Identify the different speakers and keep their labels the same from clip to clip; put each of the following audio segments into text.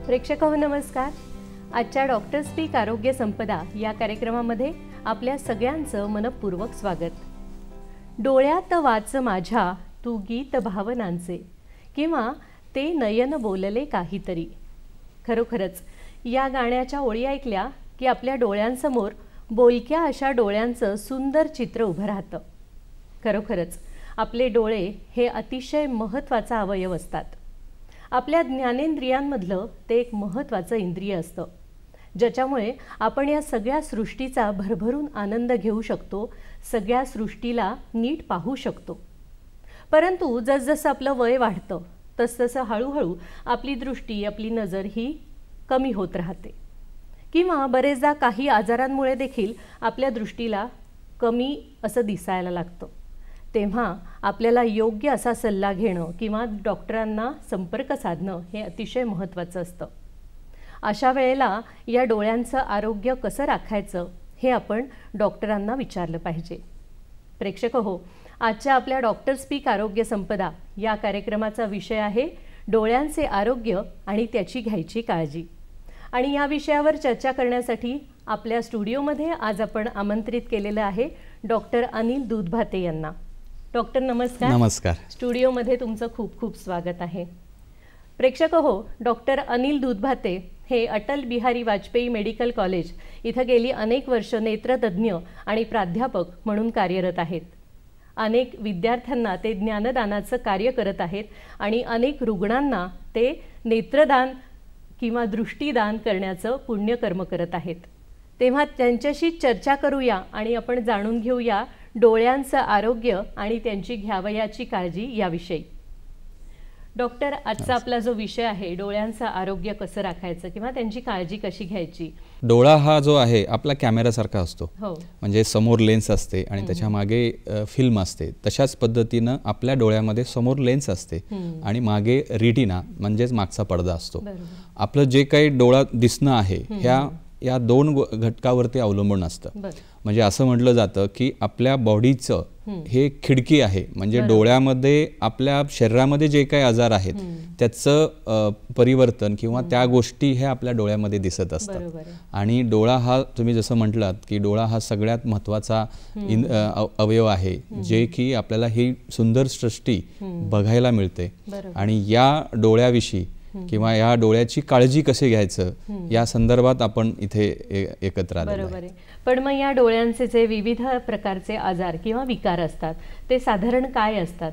Speaker 1: प्रेक्षकांनो नमस्कार. आजच्या doctor speak आरोग्य संपदा या कार्यक्रमामध्ये आपल्या सगळ्यांचं मनपूर्वक स्वागत. डोळ्यात वाच माझ्या तू गीत भावनांचे किंवा ते नयन बोलले काहीतरी. खरोखरच या गाण्याच्या ओळी ऐकल्या की आपल्या डोळ्यांसमोर बोलक्या अशा डोळ्यांचं सुंदर चित्र उभं राहतं. खरोखरच आपले डोळे हे अतिशय महत्त्वाचा अवयव असतात. आपल्या ज्ञानेंद्रियांमधलं ते एक महत्त्वाचं इंद्रिय असतं, ज्याच्यामुळे आपण या सगळ्या सृष्टीचा भरभरून आनंद घेऊ शकतो, सगळ्या सृष्टीला नीट पाहू शकतो. परंतु जसजसं आपलं वय वाढतं तसतसं हळूहळू आपली दृष्टी, आपली नजर ही कमी होत राहते किंवा बरेचदा काही आजारांमुळे देखील आपल्या दृष्टीला कमी असं दिसायला लागतं. तेव्हा आपल्याला योग्य असा सल्ला घेणं किंवा डॉक्टरांना संपर्क साधणं हे अतिशय महत्त्वाचं असतं. अशा वेळेला या डोळ्यांचं आरोग्य कसं राखायचं हे आपण डॉक्टरांना विचारलं पाहिजे. प्रेक्षक आजच्या आपल्या डॉक्टर स्पीक आरोग्य संपदा या कार्यक्रमाचा विषय आहे डोळ्यांचे आरोग्य आणि त्याची घ्यायची काळजी. आणि या विषयावर चर्चा करण्यासाठी आपल्या स्टुडिओमध्ये आज आपण आमंत्रित केलेलं आहे डॉक्टर अनिल दूधभाते यांना. डॉक्टर नमस्कार.
Speaker 2: नमस्कार.
Speaker 1: स्टुडिओमध्ये तुमचं खूप खूप स्वागत आहे. प्रेक्षक डॉक्टर अनिल दूधभाते हे अटल बिहारी वाजपेयी मेडिकल कॉलेज इथं गेली अनेक वर्ष नेत्रतज्ञ आणि प्राध्यापक म्हणून कार्यरत आहेत. अनेक विद्यार्थ्यांना ते ज्ञानदानाचं कार्य करत आहेत आणि अनेक रुग्णांना ते नेत्रदान किंवा दृष्टीदान करण्याचं पुण्यकर्म करत आहेत. तेव्हा त्यांच्याशी चर्चा करूया आणि आपण जाणून घेऊया डोळ्यांचं आरोग्य आणि त्यांची घ्यावयाची काळजी याविषयी. डॉक्टर, आजचा आपला जो विषय आहे डोळ्यांचं आरोग्य कसं राखायचं किंवा त्यांची काळजी कशी घ्यायची.
Speaker 2: डोळा हा जो आहे आपला कॅमेरासारखा असतो.
Speaker 1: हो.
Speaker 2: म्हणजे समोर लेन्स असते आणि त्याच्या मागे फिल्म असते. तशाच पद्धतीनं आपल्या डोळ्यामध्ये समोर लेन्स असते आणि मागे रेटिना म्हणजेच मागचा पडदा असतो. आपलं जे काही डोळा दिसणं आहे या दोन घटकावरती अवलंबून असतं. म्हणजे असं म्हटलं जातं की आपल्या बॉडीचं हे खिडकी आहे. म्हणजे डोळ्यामध्ये आपल्या शरीरामध्ये जे काही आजार आहेत त्याचं परिवर्तन किंवा त्या गोष्टी हे आपल्या डोळ्यामध्ये दिसत असतात. आणि डोळा हा तुम्ही जसं म्हटलात की डोळा हा सगळ्यात महत्त्वाचा अवयव आहे जे की आपल्याला ही सुंदर सृष्टी बघायला मिळते. आणि या डोळ्याविषयी किंवा या डोळ्याची काळजी कशी घ्यायचं या संदर्भात आपण इथे एकत्र आलो.
Speaker 1: बरोबर आहे. पण मग या डोळ्यांचे जे विविध प्रकारचे आजार किंवा विकार असतात ते साधारण काय असतात.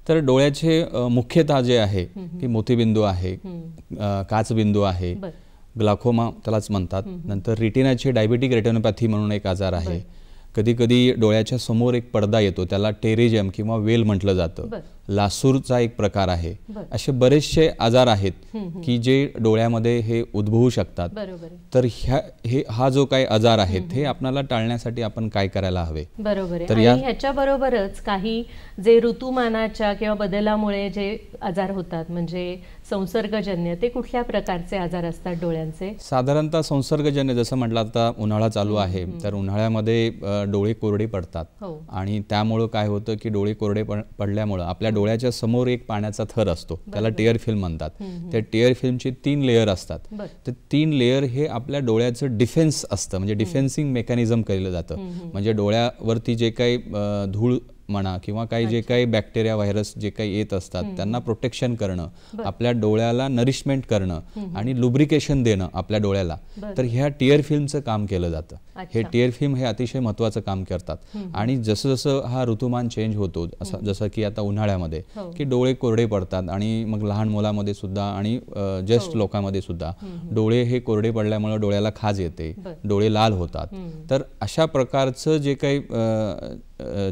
Speaker 2: तर डोळ्याचे मुख्यतः जे आहे की मोतीबिंदू आहे, काचबिंदू आहे, ग्लाकोमा त्यालाच म्हणतात. नंतर रेटिनाची डायबिटिक रेटिनोपॅथी म्हणून एक आजार आहे. कधी कधी डोळ्याच्या समोर एक पडदा येतो, त्याला टेरेजियम किंवा वेल म्हटलं जातं. लासूरचा एक प्रकार आहे. असे बरेचसे आजार आहेत की जे डोळ्यामध्ये हे उद्भवू शकतात. तर हा जो काही आजार आहेत हे आपल्याला टाळण्यासाठी आपण काय करायला हवे.
Speaker 1: बरोबर आहे. आणि ह्याच्या बरोबरच काही जे ऋतुमानाच्या किंवा बदलामुळे जे आजार होतात म्हणजे संसर्गजन्य, ते कुठल्या प्रकारचे आजार असतात डोळ्यांचे.
Speaker 2: साधारणतः संसर्गजन्य जसं म्हटलं आता उन्हाळा चालू आहे तर उन्हाळ्यामध्ये डोळे कोरडे पडतात आणि त्यामुळं काय होतं की डोळे कोरडे पडल्यामुळं आपल्या डोळ्याच्या समोर एक पाण्याचा थर असतो, त्याला टिअर फिल्म म्हणतात. त्या टिअर फिल्मचे 3 लेयर असतात. तर 3 लेयर हे आपल्या डोळ्याचं डिफेन्स असतं. म्हणजे डिफेन्सिंग मेकॅनिझम केलं जातं. म्हणजे डोळ्यावरती जे काही धूळ म्हणा किंवा काही जे काही बॅक्टेरिया व्हायरस जे काही येत असतात त्यांना प्रोटेक्शन करणं, आपल्या डोळ्याला नरिशमेंट करणं आणि लुब्रिकेशन देणं आपल्या डोळ्याला, तर ह्या टिअर फिल्मचं काम केलं जातं. हे टिअर फिल्म हे अतिशय महत्त्वाचं काम करतात. आणि जसं जसं हा ऋतुमान चेंज होतो, जसं की आता उन्हाळ्यामध्ये की डोळे कोरडे पडतात आणि मग लहान मुलामध्ये सुद्धा आणि ज्येष्ठ लोकांमध्ये सुद्धा डोळे हे कोरडे पडल्यामुळे डोळ्याला खाज येते, डोळे लाल होतात. तर अशा प्रकारचं जे काही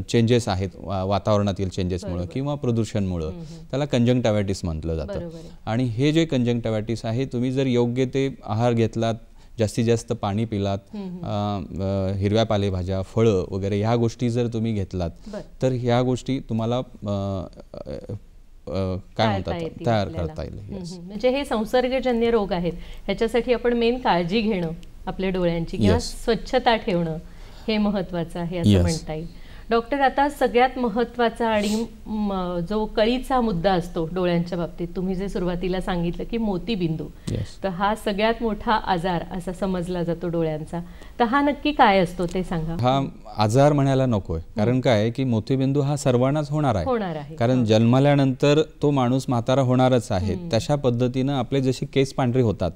Speaker 2: चेंजेस आहेत वातावरणातील चेंजेसमुळे किंवा प्रदूषणमुळे, त्याला कंजंक्टिव्हायटिस म्हटलं जातं. आणि हे जे कंजंक्टिव्हायटिस आहे, तुम्ही जर योग्य ते आहार घेतलात, जास्तीत जास्त पाणी पिलात, हिरव्या पालेभाज्या, फळं वगैरे ह्या गोष्टी जर तुम्ही घेतलात, तर ह्या गोष्टी तुम्हाला काय म्हणतात तयार करता येईल.
Speaker 1: म्हणजे हे संसर्गजन्य रोग आहेत, ह्याच्यासाठी आपण मेन काळजी घेणं आपल्या डोळ्यांची किंवा स्वच्छता ठेवणं हे महत्त्वाचं आहे असं म्हणता येईल. डॉक्टर, आता सगळ्यात महत्त्वाचा आणि जो कळीचा मुद्दा असतो डोळ्यांच्या बाबतीत, तुम्ही जे सुरुवातीला सांगितलं की मोतीबिंदू, तर हा सगळ्यात मोठा आजार असा समजला जातो डोळ्यांचा, तर हा नक्की काय असतो ते सांगा.
Speaker 2: हा आजार म्हणायला नकोय, कारण काय की मोतीबिंदू हा सर्वांनाच होणार आहे. कारण जन्मल्यानंतर तो माणूस म्हातारा होणारच आहे. तशा पद्धतीनं आपले जशी केस पांढरी होतात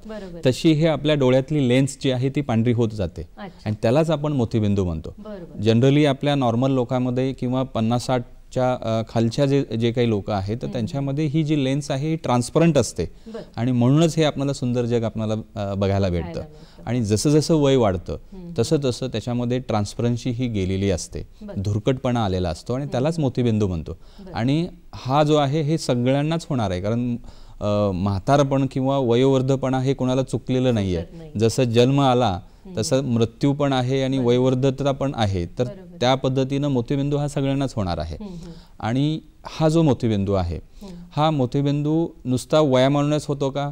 Speaker 2: तशी हे आपल्या डोळ्यातली लेन्स जी आहे ती पांढरी होत जाते आणि त्यालाच आपण मोतीबिंदू म्हणतो. जनरली आपल्या नॉर्मल लोकांमध्ये किंवा 50-60च्या खालच्या जे काही लोक आहेत तर त्यांच्यामध्ये ही जी लेन्स आहे ही ट्रान्सपरंट असते आणि म्हणूनच हे आपल्याला सुंदर जग आपल्याला बघायला भेटतं. आणि जसं जसं वय वाढतं तसं तसं त्याच्यामध्ये ट्रान्सपरन्सी ही गेलेली असते, धुरकटपणा आलेला असतो आणि त्यालाच मोतीबिंदू म्हणतो. आणि हा जो आहे हे सगळ्यांनाच होणार आहे, कारण म्हातारपण किंवा वयोवर्धपणा हे कोणाला चुकलेलं नाही आहे. जसं जन्म आला तसं मृत्यू पण आहे आणि वयोवर्धता पण आहे, तर त्या पद्धतीनं मोतीबिंदू हा सगळ्यांनाच होणार आहे. आणि हा जो मोतीबिंदू आहे हा मोतीबिंदू नुसता वयामानानेच होतो का,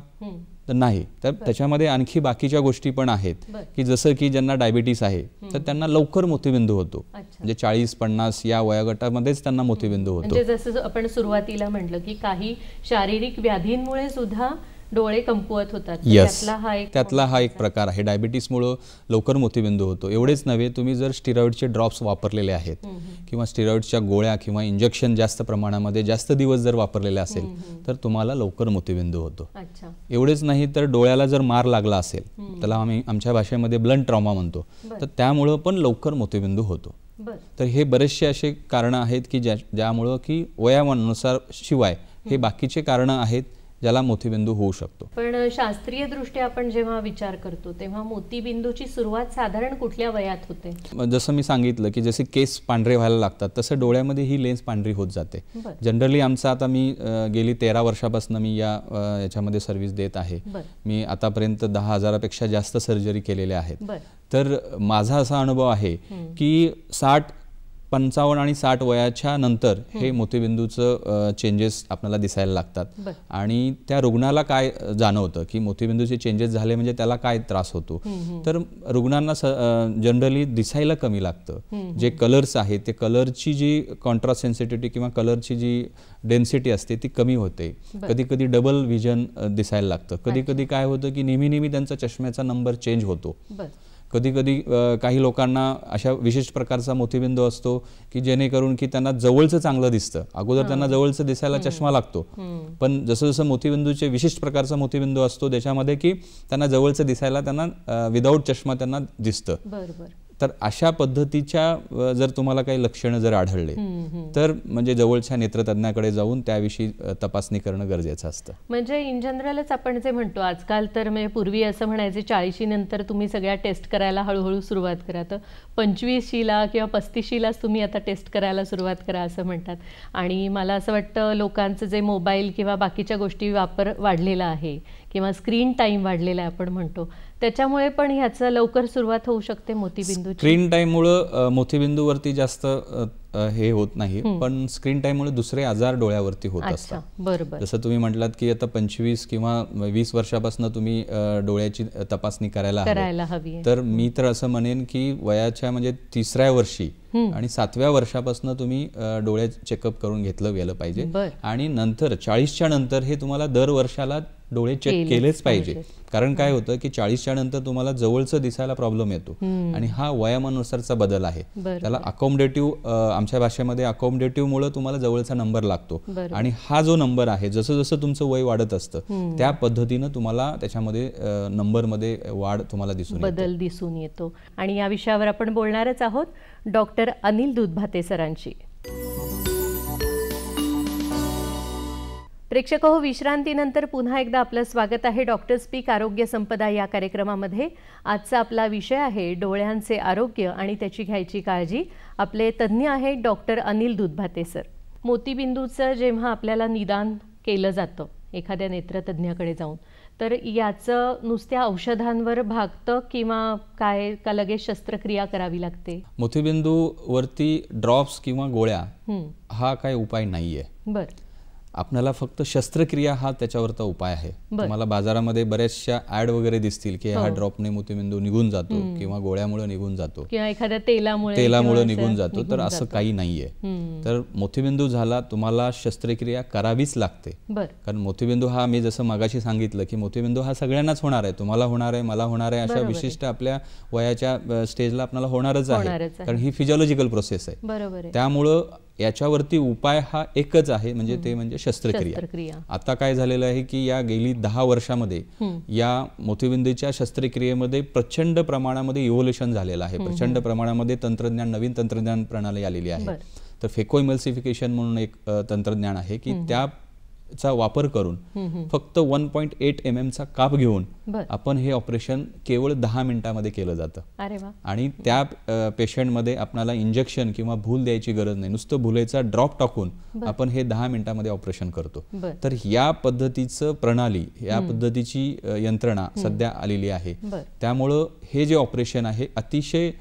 Speaker 2: तर नाही, तर त्याच्यामध्ये आणखी बाकीच्या गोष्टी पण आहेत की जसं की ज्यांना डायबिटीस आहे तर त्यांना लवकर मोतीबिंदू होतो, म्हणजे 40-50 या वयोगटामध्येच त्यांना मोतीबिंदू होतो.
Speaker 1: म्हणजे जसं आपण सुरुवातीला म्हटलं की काही शारीरिक व्याधींमुळे सुद्धा डोळे कमकुवत होतात,
Speaker 2: त्यातला हा एक प्रकार आहे. डायबिटीसमुळे लवकर मोतीबिंदू होतो. एवढेच नव्हे, तुम्ही जर स्टिरॉइडचे ड्रॉप्स वापरलेले आहेत किंवा स्टिरॉइडच्या गोळ्या किंवा इंजेक्शन जास्त प्रमाणामध्ये जास्त दिवस जर वापरलेले असेल तर तुम्हाला लवकर मोतीबिंदू होतो. एवढेच नाही तर डोळ्याला जर मार लागला असेल, त्याला आम्ही आमच्या भाषेमध्ये ब्लंट ट्रॉमा म्हणतो, तर त्यामुळं पण लवकर मोतीबिंदू होतो. तर हे बरेचसे असे कारणं आहेत की ज्यामुळं की वयानुसार शिवाय हे बाकीचे कारणं आहेत ज्याला मोतीबिंदू होऊ शकतो.
Speaker 1: पण शास्त्रीय दृष्ट्या आपण जेव्हा विचार करतो तेव्हा मोतीबिंदूची सुरुवात साधारण कुठल्या वयात होते?
Speaker 2: जसं मी सांगितलं की जसे केस पांढरे व्हायला लागतात तसं डोळ्यामध्ये ही लेन्स पांढरी होत जाते. जनरली आमचं आता मी गेली 13 वर्षापासून मी याच्यामध्ये सर्व्हिस देत आहे. मी आतापर्यंत 10,000पेक्षा जास्त सर्जरी केलेल्या आहेत. तर माझा असा अनुभव आहे की 55 आणि 60 वयाच्या नंतर हे मोतीबिंदूचं चेंजेस आपल्याला दिसायला लागतात. आणि त्या रुग्णाला काय जाणवतं की मोतीबिंदूचे चेंजेस झाले म्हणजे त्याला काय त्रास होतो, तर रुग्णांना जनरली दिसायला कमी लागतं. जे कलर्स आहेत ते कलरची जी कॉन्ट्रास्ट सेन्सिटिव्हिटी किंवा कलरची जी डेन्सिटी असते ती कमी होते. कधी कधी डबल व्हिजन दिसायला लागतं. कधी कधी काय होतं की नेहमी त्यांचा चष्म्याचा नंबर चेंज होतो. कधी कधी काही लोकांना अशा विशिष्ट प्रकारचा मोतीबिंदू असतो की जेणेकरून की त्यांना जवळचं चांगलं दिसतं. अगोदर त्यांना जवळचं दिसायला चष्मा लागतो, पण जसं जसं मोतीबिंदूचे विशिष्ट प्रकारचा मोतीबिंदू असतो त्याच्यामध्ये की त्यांना जवळचं दिसायला त्यांना विदाऊट चष्मा त्यांना दिसतं. तर अशा पद्धतीच्या जर तुम्हाला काही लक्षणं जर आढळले तर म्हणजे जवळच्या नेत्रतज्ञाकडे जाऊन त्याविषयी तपासणी करणं गरजेचं असतं.
Speaker 1: म्हणजे इन जनरलच आपण जे म्हणतो आजकाल, तर म्हणजे पूर्वी असं म्हणायचे 40शी नंतर तुम्ही सगळ्या टेस्ट करायला हळूहळू सुरुवात करा, तर 25शीला किंवा 35शीलाच तुम्ही आता टेस्ट करायला सुरुवात करा असं म्हणतात. आणि मला असं वाटतं लोकांचं जे मोबाईल किंवा बाकीच्या गोष्टी वापर वाढलेला आहे किंवा स्क्रीन टाईम वाढलेला आहे आपण म्हणतो, त्याच्यामुळे पण ह्याचं लवकर सुरुवात होऊ शकते मोतीबिंदू.
Speaker 2: स्क्रीन टाईममुळं मोतीबिंदूवरती जास्त हे होत नाही, पण स्क्रीन टाईममुळे दुसरे आजार डोळ्यावरती होत असतात.
Speaker 1: बरोबर.
Speaker 2: जसं तुम्ही म्हटलात की आता 25 किंवा 20 वर्षापासून तुम्ही डोळ्याची तपासणी करायला हवी, तर मी तर असं म्हणेन की वयाच्या म्हणजे 3ऱ्या वर्षी आणि 7व्या वर्षापासून तुम्ही डोळे चेकअप करून घेतलं गेलं पाहिजे. आणि नंतर 40च्या नंतर हे तुम्हाला दर वर्षाला डोळे चेक केलेच पाहिजे. कारण काय होतं की 40च्या नंतर तुम्हाला जवळचं दिसायला प्रॉब्लेम येतो आणि हा वयामानुसारचा बदल आहे. त्याला अकोमोडेटिव्ह, आमच्या भाषेमध्ये अकोमोडेटिव्हमुळे तुम्हाला जवळचा नंबर लागतो आणि हा जो नंबर आहे जसं जसं तुमचं वय वाढत असतं त्या पद्धतीनं तुम्हाला त्याच्यामध्ये नंबरमध्ये वाढ तुम्हाला
Speaker 1: बदल दिसून येतो. आणि या विषयावर आपण बोलणारच आहोत डॉक्टर अनिल दुधभाते सरांशी. प्रेक्षक हो, विश्रांतीनंतर पुन्हा एकदा आपलं स्वागत आहे डॉक्टर स्पीक आरोग्य संपदा या कार्यक्रमामध्ये. आजचा आपला विषय आहे डोळ्यांचे आरोग्य आणि त्याची घ्यायची काळजी. आपले तज्ज्ञ आहेत डॉक्टर अनिल दुधभाते सर. मोतीबिंदूचं जेव्हा आपल्याला निदान केलं जातं एखाद्या नेत्रतज्ञाकडे जाऊन, तर याचं नुसत्या औषधांवर भागतं किंवा काय, का लगेच शस्त्रक्रिया करावी लागते?
Speaker 2: मोतीबिंदूवरती ड्रॉप्स किंवा गोळ्या हा काय उपाय नाहीये.
Speaker 1: बरं.
Speaker 2: आपल्याला फक्त शस्त्रक्रिया हा त्याच्यावरचा उपाय आहे. तुम्हाला बाजारामध्ये बऱ्याचशा ऍड वगैरे दिसतील की हा ड्रॉपने मोतीबिंदू निघून जातो किंवा गोळ्यामुळे निघून जातो
Speaker 1: किंवा एखाद्या तेलामुळे
Speaker 2: निघून जातो. तर असं काही नाहीये. तर मोतीबिंदू झाला तुम्हाला शस्त्रक्रिया करावीच लागते. कारण मोतीबिंदू हा, मी जसं मगाशी सांगितलं की मोतीबिंदू हा सगळ्यांनाच होणार आहे. तुम्हाला होणार आहे, मला होणार आहे, अशा विशिष्ट आपल्या वयाच्या स्टेजला आपल्याला होणारच आहे. कारण ही फिजिओलॉजिकल प्रोसेस आहे. त्यामुळं याच्यावरती उपाय हा एकच आहे, म्हणजे ते म्हणजे शस्त्रक्रिया. आता काय झालेलं आहे की या गेली 10 वर्षामध्ये या मोतीबिंदूच्या शस्त्रक्रियेमध्ये प्रचंड प्रमाणामध्ये इव्होल्युशन झालेलं आहे. प्रचंड प्रमाणामध्ये नवीन तंत्रज्ञान प्रणाली आलेली आहे. तर फेकोइमल्सिफिकेशन म्हणून एक तंत्रज्ञान आहे की त्याचा वापर करून फक्त 1.8 mm चा काप घेऊन आपण हे ऑपरेशन केवळ 10 मिनिटांमध्ये केलं जातं. आणि त्या पेशंटमध्ये आपल्याला इंजेक्शन किंवा भूल द्यायची गरज नाही. नुसतं भुलेचा ड्रॉप टाकून आपण हे 10 मिनिटांमध्ये ऑपरेशन करतो. तर या पद्धतीचं प्रणाली, या पद्धतीची यंत्रणा सध्या आलेली आहे. त्यामुळं हे जे ऑपरेशन आहे अतिशय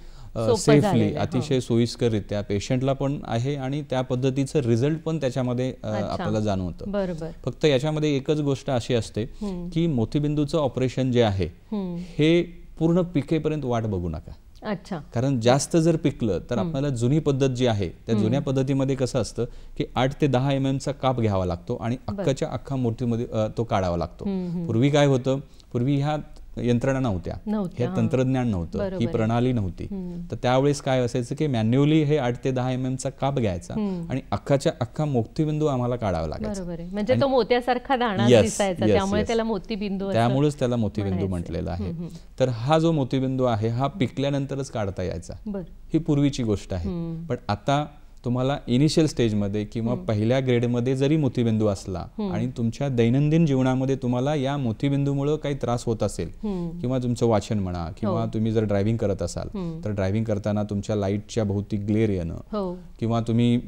Speaker 2: सेफली, अतिशय सोयीस्कररित्या पेशंटला पण आहे आणि त्या पद्धतीचं रिझल्ट पण त्याच्यामध्ये आपल्याला जाणवतं. फक्त याच्यामध्ये एकच गोष्ट अशी असते की मोतीबिंदूचं ऑपरेशन जे आहे हे पूर्ण पिकेपर्यंत वाट बघू नका. कारण जास्त जर पिकलं तर आपल्याला जुनी पद्धत जी आहे त्या जुन्या पद्धतीमध्ये कसं असतं की 8 ते 10 mm चा काप घ्यावा लागतो आणि अख्खाच्या अख्खा मोतीमध्ये तो काढावा लागतो. पूर्वी काय होतं, पूर्वी ह्या यंत्रणा नव्हत्या, हे तंत्रज्ञान नव्हतं, ही प्रणाली नव्हती. तर त्यावेळेस काय असायचं की मॅन्युअली हे 8 ते 10 mm चा काप घ्यायचा आणि अख्खाच्या अख्खा मोतीबिंदू आम्हाला काढावा लागायचा.
Speaker 1: म्हणजे तो मोत्यासारखा दाणा दिसायचा, त्यामुळे त्याला मोतीबिंदू,
Speaker 2: त्यामुळेच त्याला मोतीबिंदू म्हटलेलं आहे. तर हा जो मोतीबिंदू आहे हा पिकल्यानंतरच काढता यायचा, ही पूर्वीची गोष्ट आहे. पण आता तुम्हाला इनिशियल स्टेजमध्ये किंवा पहिल्या ग्रेडमध्ये जरी मोतीबिंदू असला आणि तुमच्या दैनंदिन जीवनामध्ये तुम्हाला या मोतीबिंदूमुळे काही त्रास होत असेल किंवा तुमचं वाचन म्हणा किंवा तुम्ही जर ड्रायव्हिंग करत असाल तर ड्रायव्हिंग करताना तुमच्या लाईटच्या भोवती ग्लेअर येणं किंवा तुम्ही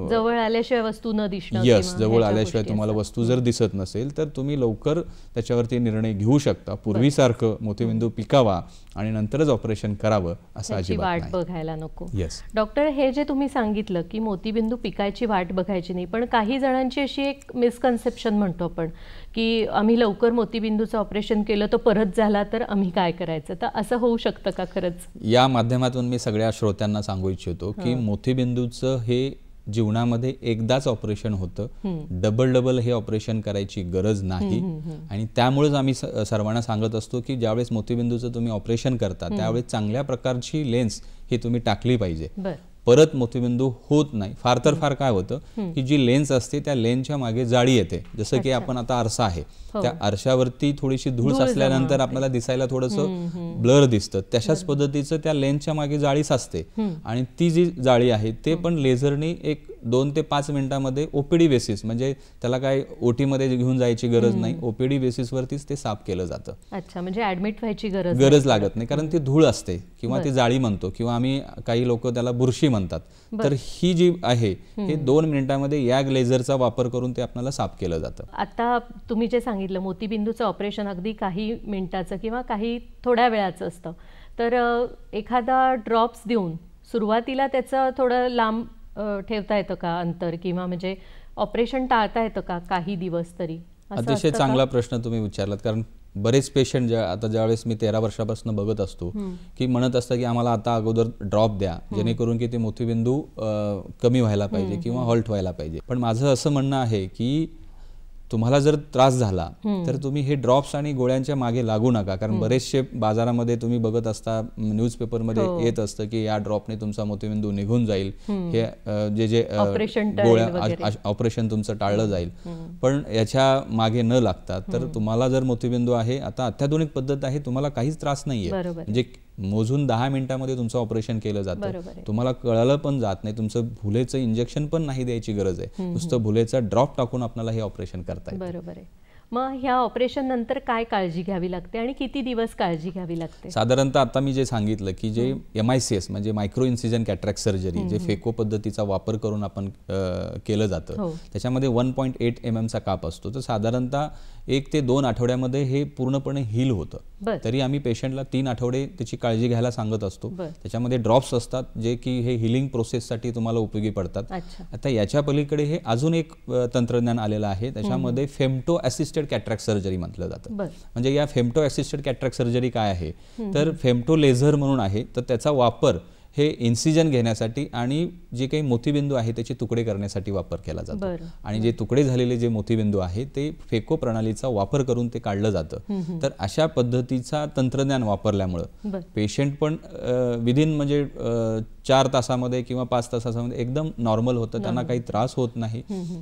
Speaker 1: जवळ आल्याशिवाय वस्तू न दिसणं,
Speaker 2: जवळ आल्याशिवाय तुम्हाला वस्तू जर दिसत नसेल तर तुम्ही लवकर त्याच्यावरती निर्णय घेऊ शकता. पूर्वीसारखं मोतीबिंदू पिकावा आणि नंतरच ऑपरेशन करावं असं अजिबात
Speaker 1: वाट बघायला नको. डॉक्टर, हे जे तुम्ही सांगितलं की मोतीबिंदू पिकायची वाट बघायची नाही, पण काही जणांची अशी एक मिसकन्सेप्शन म्हणतो आपण की आम्ही लवकर मोतीबिंदूचं ऑपरेशन केलं तर परत झाला तर आम्ही काय करायचं? तर असं होऊ शकतं का खरंच?
Speaker 2: या माध्यमातून मी सगळ्या श्रोत्यांना सांगू इच्छितो की मोतीबिंदूचं हे जीवनामध्ये एकदाच ऑपरेशन होतं, डबल हे ऑपरेशन करायची गरज नाही. आणि त्यामुळेच आम्ही सर्वांना सांगत असतो की ज्यावेळेस मोतीबिंदूचं तुम्ही ऑपरेशन करता त्यावेळेस चांगल्या प्रकारची लेन्स ही तुम्ही टाकली पाहिजे. परत मोतीबिंदू होत नाही. फार तर फार काय होतं की जी लेन्स असते त्या लेन्सच्या मागे जाळी येते. जसं की आपण आता आरसा आहे, त्या आरशावरती थोडीशी धूळ साचल्यानंतर आपल्याला दिसायला थोडंसं ब्लर दिसतं. तशाच पद्धतीचं त्या लेन्सच्या मागे जाळी साचते आणि ती जी जाळी आहे ते पण लेझरनी एक 2 ते 5 मिनिटांमध्ये ओपीडी बेसिस, म्हणजे त्याला काय ओटी मध्ये घेऊन जायची गरज नाही, ओपीडी बेसिस वरतीच ते साफ केलं जातं.
Speaker 1: अच्छा, म्हणजे ऍडमिट व्हायची
Speaker 2: गरज लागत नाही, कारण ती धूळ असते किंवा ती जाळी म्हणतो किंवा आम्ही काही लोक त्याला बुरशी म्हणतात. तर ही जी आहे हे 2 मिनिटांमध्ये या लेझरचा वापर करून ते आपल्याला साफ केलं जातं.
Speaker 1: आता तुम्ही जे सांगितलं मोतीबिंदूचं ऑपरेशन अगदी काही मिनिटाचं किंवा काही थोड्या वेळाचं असतं, तर एखादा ड्रॉप्स देऊन सुरुवातीला त्याचं थोडं लांब ठेवता येतं का अंतर, किंवा म्हणजे ऑपरेशन टाळता येतं का काही दिवस तरी?
Speaker 2: अतिशय चांगला प्रश्न तुम्ही विचारलात. कारण बरेच पेशंट आता ज्यावेळेस मी 13 वर्षापासून बघत असतो की म्हणत असतं की आम्हाला आता अगोदर ड्रॉप द्या जेणेकरून की ते मोतीबिंदू कमी व्हायला पाहिजे किंवा हॉल्ट व्हायला पाहिजे. पण माझं असं म्हणणं आहे की तुम्हाला जर त्रास झाला तर तुम्ही हे ड्रॉप्स आणि गोळ्यांच्या मागे लागू नका, कारण बरेचसे बाजारामध्ये तुम्ही बघत असता, न्यूजपेपरमध्ये येत असतं की या ड्रॉपने तुमचा मोतीबिंदू निघून जाईल, हे जे गोळ्या ऑपरेशन तुमचं टाळलं जाईल. पण याच्या मागे न लागता तर तुम्हाला जर मोतीबिंदू आहे, आता अत्याधुनिक पद्धत आहे, तुम्हाला काहीच त्रास नाहीये, म्हणजे मोजून 10 मिनिटांमध्ये तुमचं ऑपरेशन केलं जातं, तुम्हाला कळलं पण जात नाही, तुमचं भुलेचं इंजेक्शन पण नाही द्यायची गरज आहे, नुसतं भुलेचा ड्रॉप टाकून आपल्याला हे ऑपरेशन करता येतं.
Speaker 1: बरोबर आहे. मग ह्या ऑपरेशन नंतर काय काळजी घ्यावी लागते आणि किती दिवस काळजी घ्यावी लागते?
Speaker 2: साधारणतः आता मी जे सांगितलं की जे MICS म्हणजे मायक्रो इन्सिजन कॅटरॅक्ट सर्जरी, जे फेको पद्धतीचा वापर करून आपण केलं जातं, त्याच्यामध्ये 1.8 mm चा काप असतो. तर साधारणतः 1 ते 2 आठवड्यामध्ये हे पूर्णपणे हील होतं. तरी आम्ही पेशंटला 3 आठवडे त्याची काळजी घ्यायला सांगत असतो. त्याच्यामध्ये ड्रॉप्स असतात जे की हे हिलिंग प्रोसेससाठी तुम्हाला उपयोगी पडतात. आता याच्या पलीकडे हे अजून एक तंत्रज्ञान आलेलं आहे, त्याच्यामध्ये फेमटो असिस्टेड कॅटरॅक्ट सर्जरी म्हटलं जातं. म्हणजे या फेमटो असिस्टेड कॅटरॅक्ट सर्जरी काय आहे, तर फेमटो लेझर म्हणून आहे, तर त्याचा वापर हे इन्सिजन घेण्यासाठी आणि जे काही मोतीबिंदू आहे त्याचे तुकडे करण्यासाठी वापर केला जातो. आणि जे तुकडे झालेले जे मोतीबिंदू आहे ते फेको प्रणालीचा वापर करून ते काढलं जातं. तर अशा पद्धतीचा तंत्रज्ञान वापरल्यामुळं पेशंट पण विदिन म्हणजे 4 तासामध्ये किंवा 5 तासामध्ये एकदम नॉर्मल होतं, त्यांना काही त्रास होत नाही,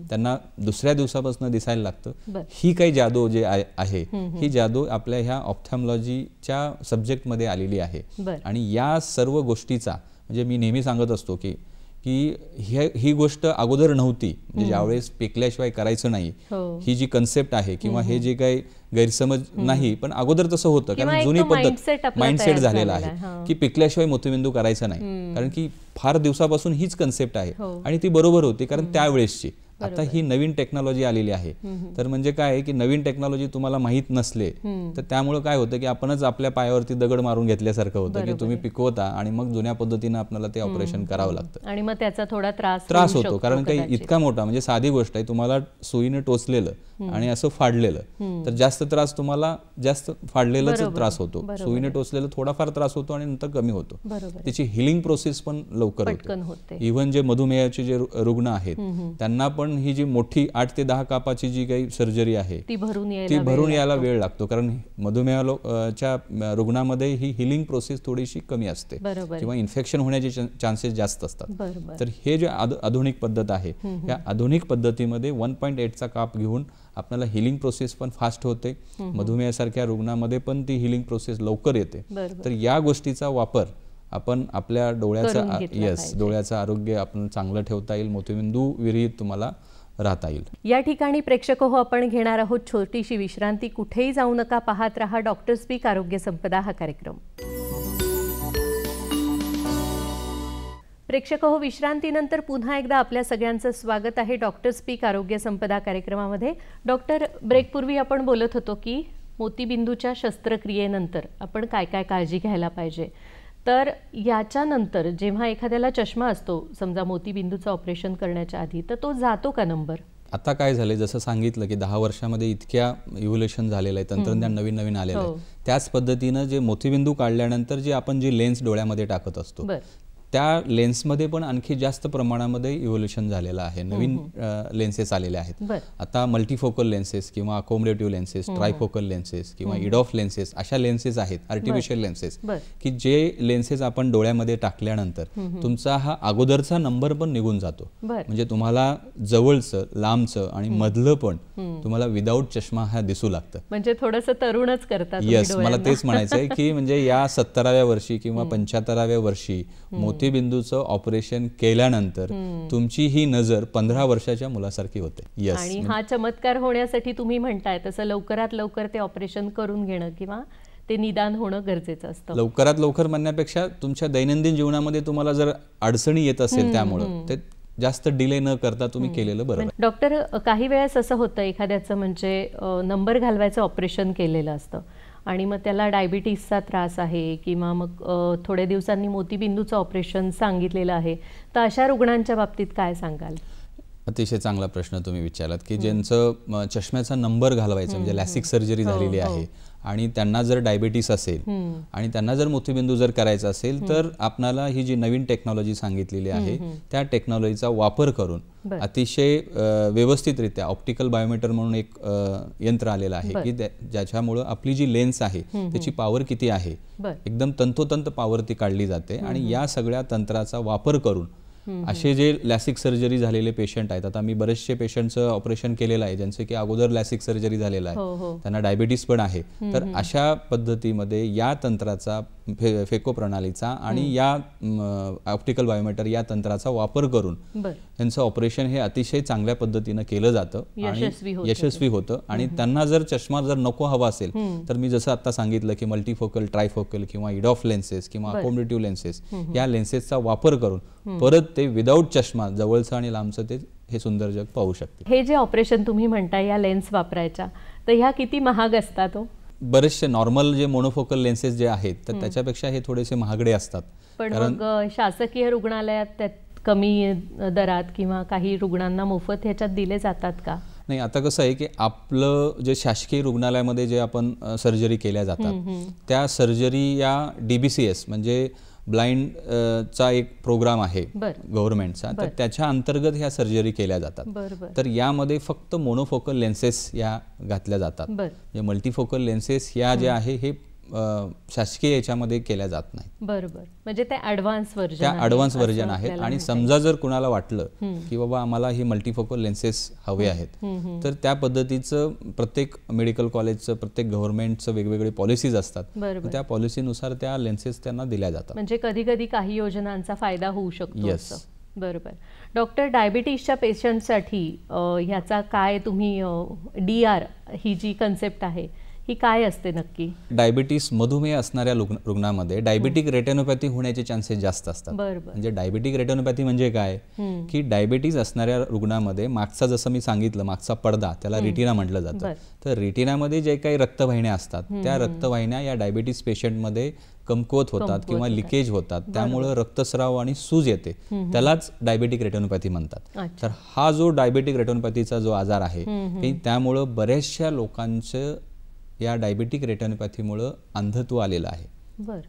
Speaker 2: त्यांना दुसऱ्या दिवसापासून दिसायला लागतं. ही काही जादू जे आहे, ही जादू आपल्या ह्या ऑप्थॅल्मॉलॉजीच्या सब्जेक्टमध्ये आलेली आहे. आणि या सर्व गोष्टीचा म्हणजे मी नेहमी सांगत असतो की ही गोष्ट अगोदर नव्हती, म्हणजे ज्यावेळेस पिकल्याशिवाय करायचं नाही ही जी कन्सेप्ट आहे किंवा हे जे काही गैरसमज नाही, पण अगोदर तसं होतं, कारण जुनी पद्धत माइंडसेट झालेला आहे की पिकल्याशिवाय मोतीबिंदू करायचं नाही, कारण की फार दिवसापासून हीच कन्सेप्ट आहे आणि ती बरोबर होती, कारण त्यावेळेसची. आता ही नवीन टेक्नॉलॉजी आलेली आहे, तर म्हणजे काय आहे की नवीन टेक्नॉलॉजी तुम्हाला माहित नसले तर त्यामुळे काय होतं की आपणच आपल्या पायावरती दगड मारून घेतल्यासारखं होतं की तुम्ही पिकवता आणि मग जुन्या पद्धतीने आपल्याला ते ऑपरेशन करावं लागतं
Speaker 1: आणि मग त्याचा थोडा त्रास
Speaker 2: होतो, कारण काही इतका मोठा म्हणजे साधी गोष्ट आहे, तुम्हाला सुईने टोचलेलं आणि असं फाडलेलं तर जास्त त्रास तुम्हाला जास्त फाडलेलाच त्रास होतो, सुईने टोचलेलं थोडाफार त्रास होतो आणि नंतर कमी होतो. त्याची हिलिंग प्रोसेस पण लवकर होते. इव्हन जे मधुमेहाचे जे रुग्ण आहेत त्यांना पण ही जी मोठी 8 ते 10 कापाची जी काही सर्जरी आहे ती भरून यायला वेळ लागतो, कारण मधुमेहाच्या रुग्णामध्ये ही हिलिंग प्रोसेस थोडीशी कमी असते किंवा इन्फेक्शन होण्याचे चान्सेस जास्त असतात. तर हे जे आधुनिक पद्धत आहे, या आधुनिक पद्धतीमध्ये 1.8 चा काप घेऊन आपल्याला हिलिंग प्रोसेस पण फास्ट होते, मधुमेहासारख्या रुग्णामध्ये पण ती हिलिंग प्रोसेस लवकर येते. तर या गोष्टीचा वापर आपण आपल्या डोळ्याचं आरोग्य आपण चांगलं ठेवता येईल, मोतीबिंदू विरहित तुम्हाला राहता येईल.
Speaker 1: या ठिकाणी प्रेक्षक हो, आपण घेणार आहोत छोटीशी विश्रांती. कुठेही जाऊ नका, पाहत रहा डॉक्टर स्पीक आरोग्य संपदा हा कार्यक्रम. प्रेक्षक हो, विश्रांतीनंतर पुन्हा एकदा आपल्या सगळ्यांचं स्वागत आहे डॉक्टर स्पीक आरोग्य संपदा कार्यक्रमामध्ये. डॉक्टर, ब्रेकपूर्वी आपण बोलत होतो की मोतीबिंदूच्या शस्त्रक्रियेनंतर आपण काय काय काळजी घ्यायला पाहिजे. तर याच्यानंतर जेव्हा एखाद्याला चष्मा असतो, समजा मोतीबिंदूचं ऑपरेशन करण्याच्या आधी, तर तो जातो का नंबर?
Speaker 2: आता काय झालंय, जसं सांगितलं की 10 वर्षामध्ये इतक्या इव्होल्युशन झालेलं आहे, तंत्रज्ञान नवीन नवीन आलेलं आहे, त्याच पद्धतीनं जे मोतीबिंदू काढल्यानंतर जे आपण जी लेन्स डोळ्यामध्ये टाकत असतो त्या लेन्समध्ये पण आणखी जास्त प्रमाणामध्ये इव्होल्युशन झालेलं आहे, नवीन लेन्सेस आलेले आहेत. आता मल्टीफोकल लेन्सेस किंवा अकोमोडेटिव्ह लेन्सेस, ट्रायफोकल लेन्सेस किंवा इडॉफ लेन्सेस अशा लेन्सेस आहेत, आर्टिफिशियल लेन्सेस, की जे लेन्सेस आपण डोळ्यामध्ये टाकल्यानंतर तुमचा हा अगोदरचा नंबर पण निघून जातो. म्हणजे तुम्हाला जवळचं, लांबचं आणि मधलं पण तुम्हाला विदाऊट चष्मा हा दिसू लागतं.
Speaker 1: म्हणजे थोडंसं तरुणच करतात.
Speaker 2: येस, मला तेच म्हणायचं आहे की म्हणजे या 70व्या वर्षी किंवा 75व्या वर्षी मोतीबिंदूचं ऑपरेशन केल्यानंतर तुमची ही नजर 15 वर्षाच्या मुलासारखी होते. येस,
Speaker 1: आणि हा चमत्कार होण्यासाठी तुम्ही म्हणताय तसं लवकरात लवकर ते ऑपरेशन करून घेणं किंवा ते निदान होणं गरजेचं असतं.
Speaker 2: लवकरात लवकर म्हणण्यापेक्षा तुमच्या दैनंदिन जीवनामध्ये तुम्हाला जर अडचणी येत असेल त्यामुळं ते जास्त डिले न करता तुम्ही केलेलं बरं.
Speaker 1: डॉक्टर, काही वेळेस असं होतं एखाद्याचं म्हणजे नंबर घालवायचं ऑपरेशन केलेलं असतं आणि मग त्याला डायबिटीसचा त्रास आहे किंवा मग थोड्या दिवसांनी मोतीबिंदूचं ऑपरेशन सांगितलेलं आहे, तर अशा रुग्णांच्या बाबतीत काय सांगाल?
Speaker 2: अतिशय चांगला प्रश्न तुम्ही विचारलात की ज्यांचं चष्म्याचा नंबर घालवायचा म्हणजे लॅसिक सर्जरी झालेली आहे आणि त्यांना जर डायबिटीस असेल आणि त्यांना जर मोतीबिंदू जर करायचा असेल तर आपल्याला ही जी नवीन टेक्नॉलॉजी सांगितलेली आहे त्या टेक्नॉलॉजीचा वापर करून अतिशय व्यवस्थितरित्या ऑप्टिकल बायोमीटर म्हणून एक यंत्र आलेलं आहे की ज्याच्यामुळं आपली जी लेन्स आहे त्याची पॉवर किती आहे एकदम तंतोतंत पॉवर ती काढली जाते आणि या सगळ्या तंत्राचा वापर करून असे जे लॅसिक सर्जरी झालेले पेशंट आहेत, आता मी बरेचसे पेशंटचं ऑपरेशन केलेलं आहे ज्यांचे की अगोदर लॅसिक सर्जरी झालेला आहे, त्यांना डायबिटीस पण आहे, तर अशा पद्धतीमध्ये या तंत्राचा फेको प्रणालीचा आणि या ऑप्टिकल बायोमीटर या तंत्राचा वापर करून त्यांचं ऑपरेशन हे अतिशय चांगल्या पद्धतीनं केलं जातं आणि यशस्वी होतं आणि त्यांना जर चष्मा जर नको हवा असेल तर मी जसं आता सांगितलं की मल्टीफोकल, ट्रायफोकल किंवा इडॉफ लेन्सेस किंवा अकोमोडेटिव्ह लेन्सेस या लेन्सेसचा वापर करून परत ते विदाऊट चष्मा जवळचं आणि लांबचं ते हे सुंदर जग पाहू शकते.
Speaker 1: हे जे ऑपरेशन तुम्ही म्हणताय या लेन्स वापरायच्या, तर ह्या किती महाग असतात?
Speaker 2: बरेचसे नॉर्मल जे मोनोफोकल लेन्सेस जे आहेत तर त्याच्यापेक्षा हे थोडेसे महागडे असतात.
Speaker 1: पण मग शासकीय रुग्णालयात त्यात कमी दरात किंवा काही रुग्णांना मोफत ह्याच्यात दिले जातात का?
Speaker 2: नाही, आता कसं आहे की आपलं जे शासकीय रुग्णालयामध्ये जे आपण सर्जरी केल्या जातात त्या सर्जरी या DBCS म्हणजे ब्लाइंड चा एक प्रोग्राम आहे गव्हर्नमेंटचा, तर त्याच्या अंतर्गत ह्या सर्जरी केल्या जातात. तर यामध्ये फक्त मोनोफोकल लेन्सेस या घातल्या जातात. म्हणजे मल्टीफोकल लेन्सेस या जे आहे हे शासकीय याच्यामध्ये केल्या जात नाही.
Speaker 1: बरोबर, म्हणजे ते ॲडव्हान्स
Speaker 2: व्हर्जन आहेत. आणि समजा जर कुणाला वाटलं की बाबा आम्हाला ही मल्टीफोकल लेन्सेस हवे आहेत तर त्या पद्धतीचं प्रत्येक मेडिकल कॉलेजचं, प्रत्येक गव्हर्नमेंटचं वेगवेगळे पॉलिसीज असतात, त्या पॉलिसीनुसार त्या लेन्सेस त्यांना दिल्या जातात.
Speaker 1: म्हणजे कधी कधी काही योजनांचा फायदा होऊ शकतो. बरोबर. डॉक्टर, डायबिटीसच्या पेशंटसाठी ह्याचा काय तुम्ही DR ही जी कन्सेप्ट आहे ही काय असते नक्की?
Speaker 2: डायबिटीस, मधुमेह असणाऱ्या रुग्णामध्ये डायबिटिक रेटिनोपॅथी होण्याचे चान्सेस जास्त असतात. म्हणजे डायबिटिक रेटिनोपॅथी म्हणजे काय की डायबिटीस असणाऱ्या रुग्णामध्ये मागचा, जसं मी सांगितलं, मागचा पडदा त्याला रेटिना म्हटलं जातं. तर रेटिनामध्ये जे काही रक्तवाहिन्या असतात त्या रक्तवाहिन्या या डायबिटीस पेशंटमध्ये कमकुवत होतात किंवा लिकेज होतात, त्यामुळे रक्तस्राव आणि सूज येते, त्यालाच डायबिटिक रेटिनोपॅथी म्हणतात. तर हा जो डायबिटिक रेटिनोपॅथीचा जो आजार आहे त्यामुळे बऱ्याचशा लोकांचं या डायबिटिक रेटिनोपॅथीमुळे अंधत्व आलेलं आहे.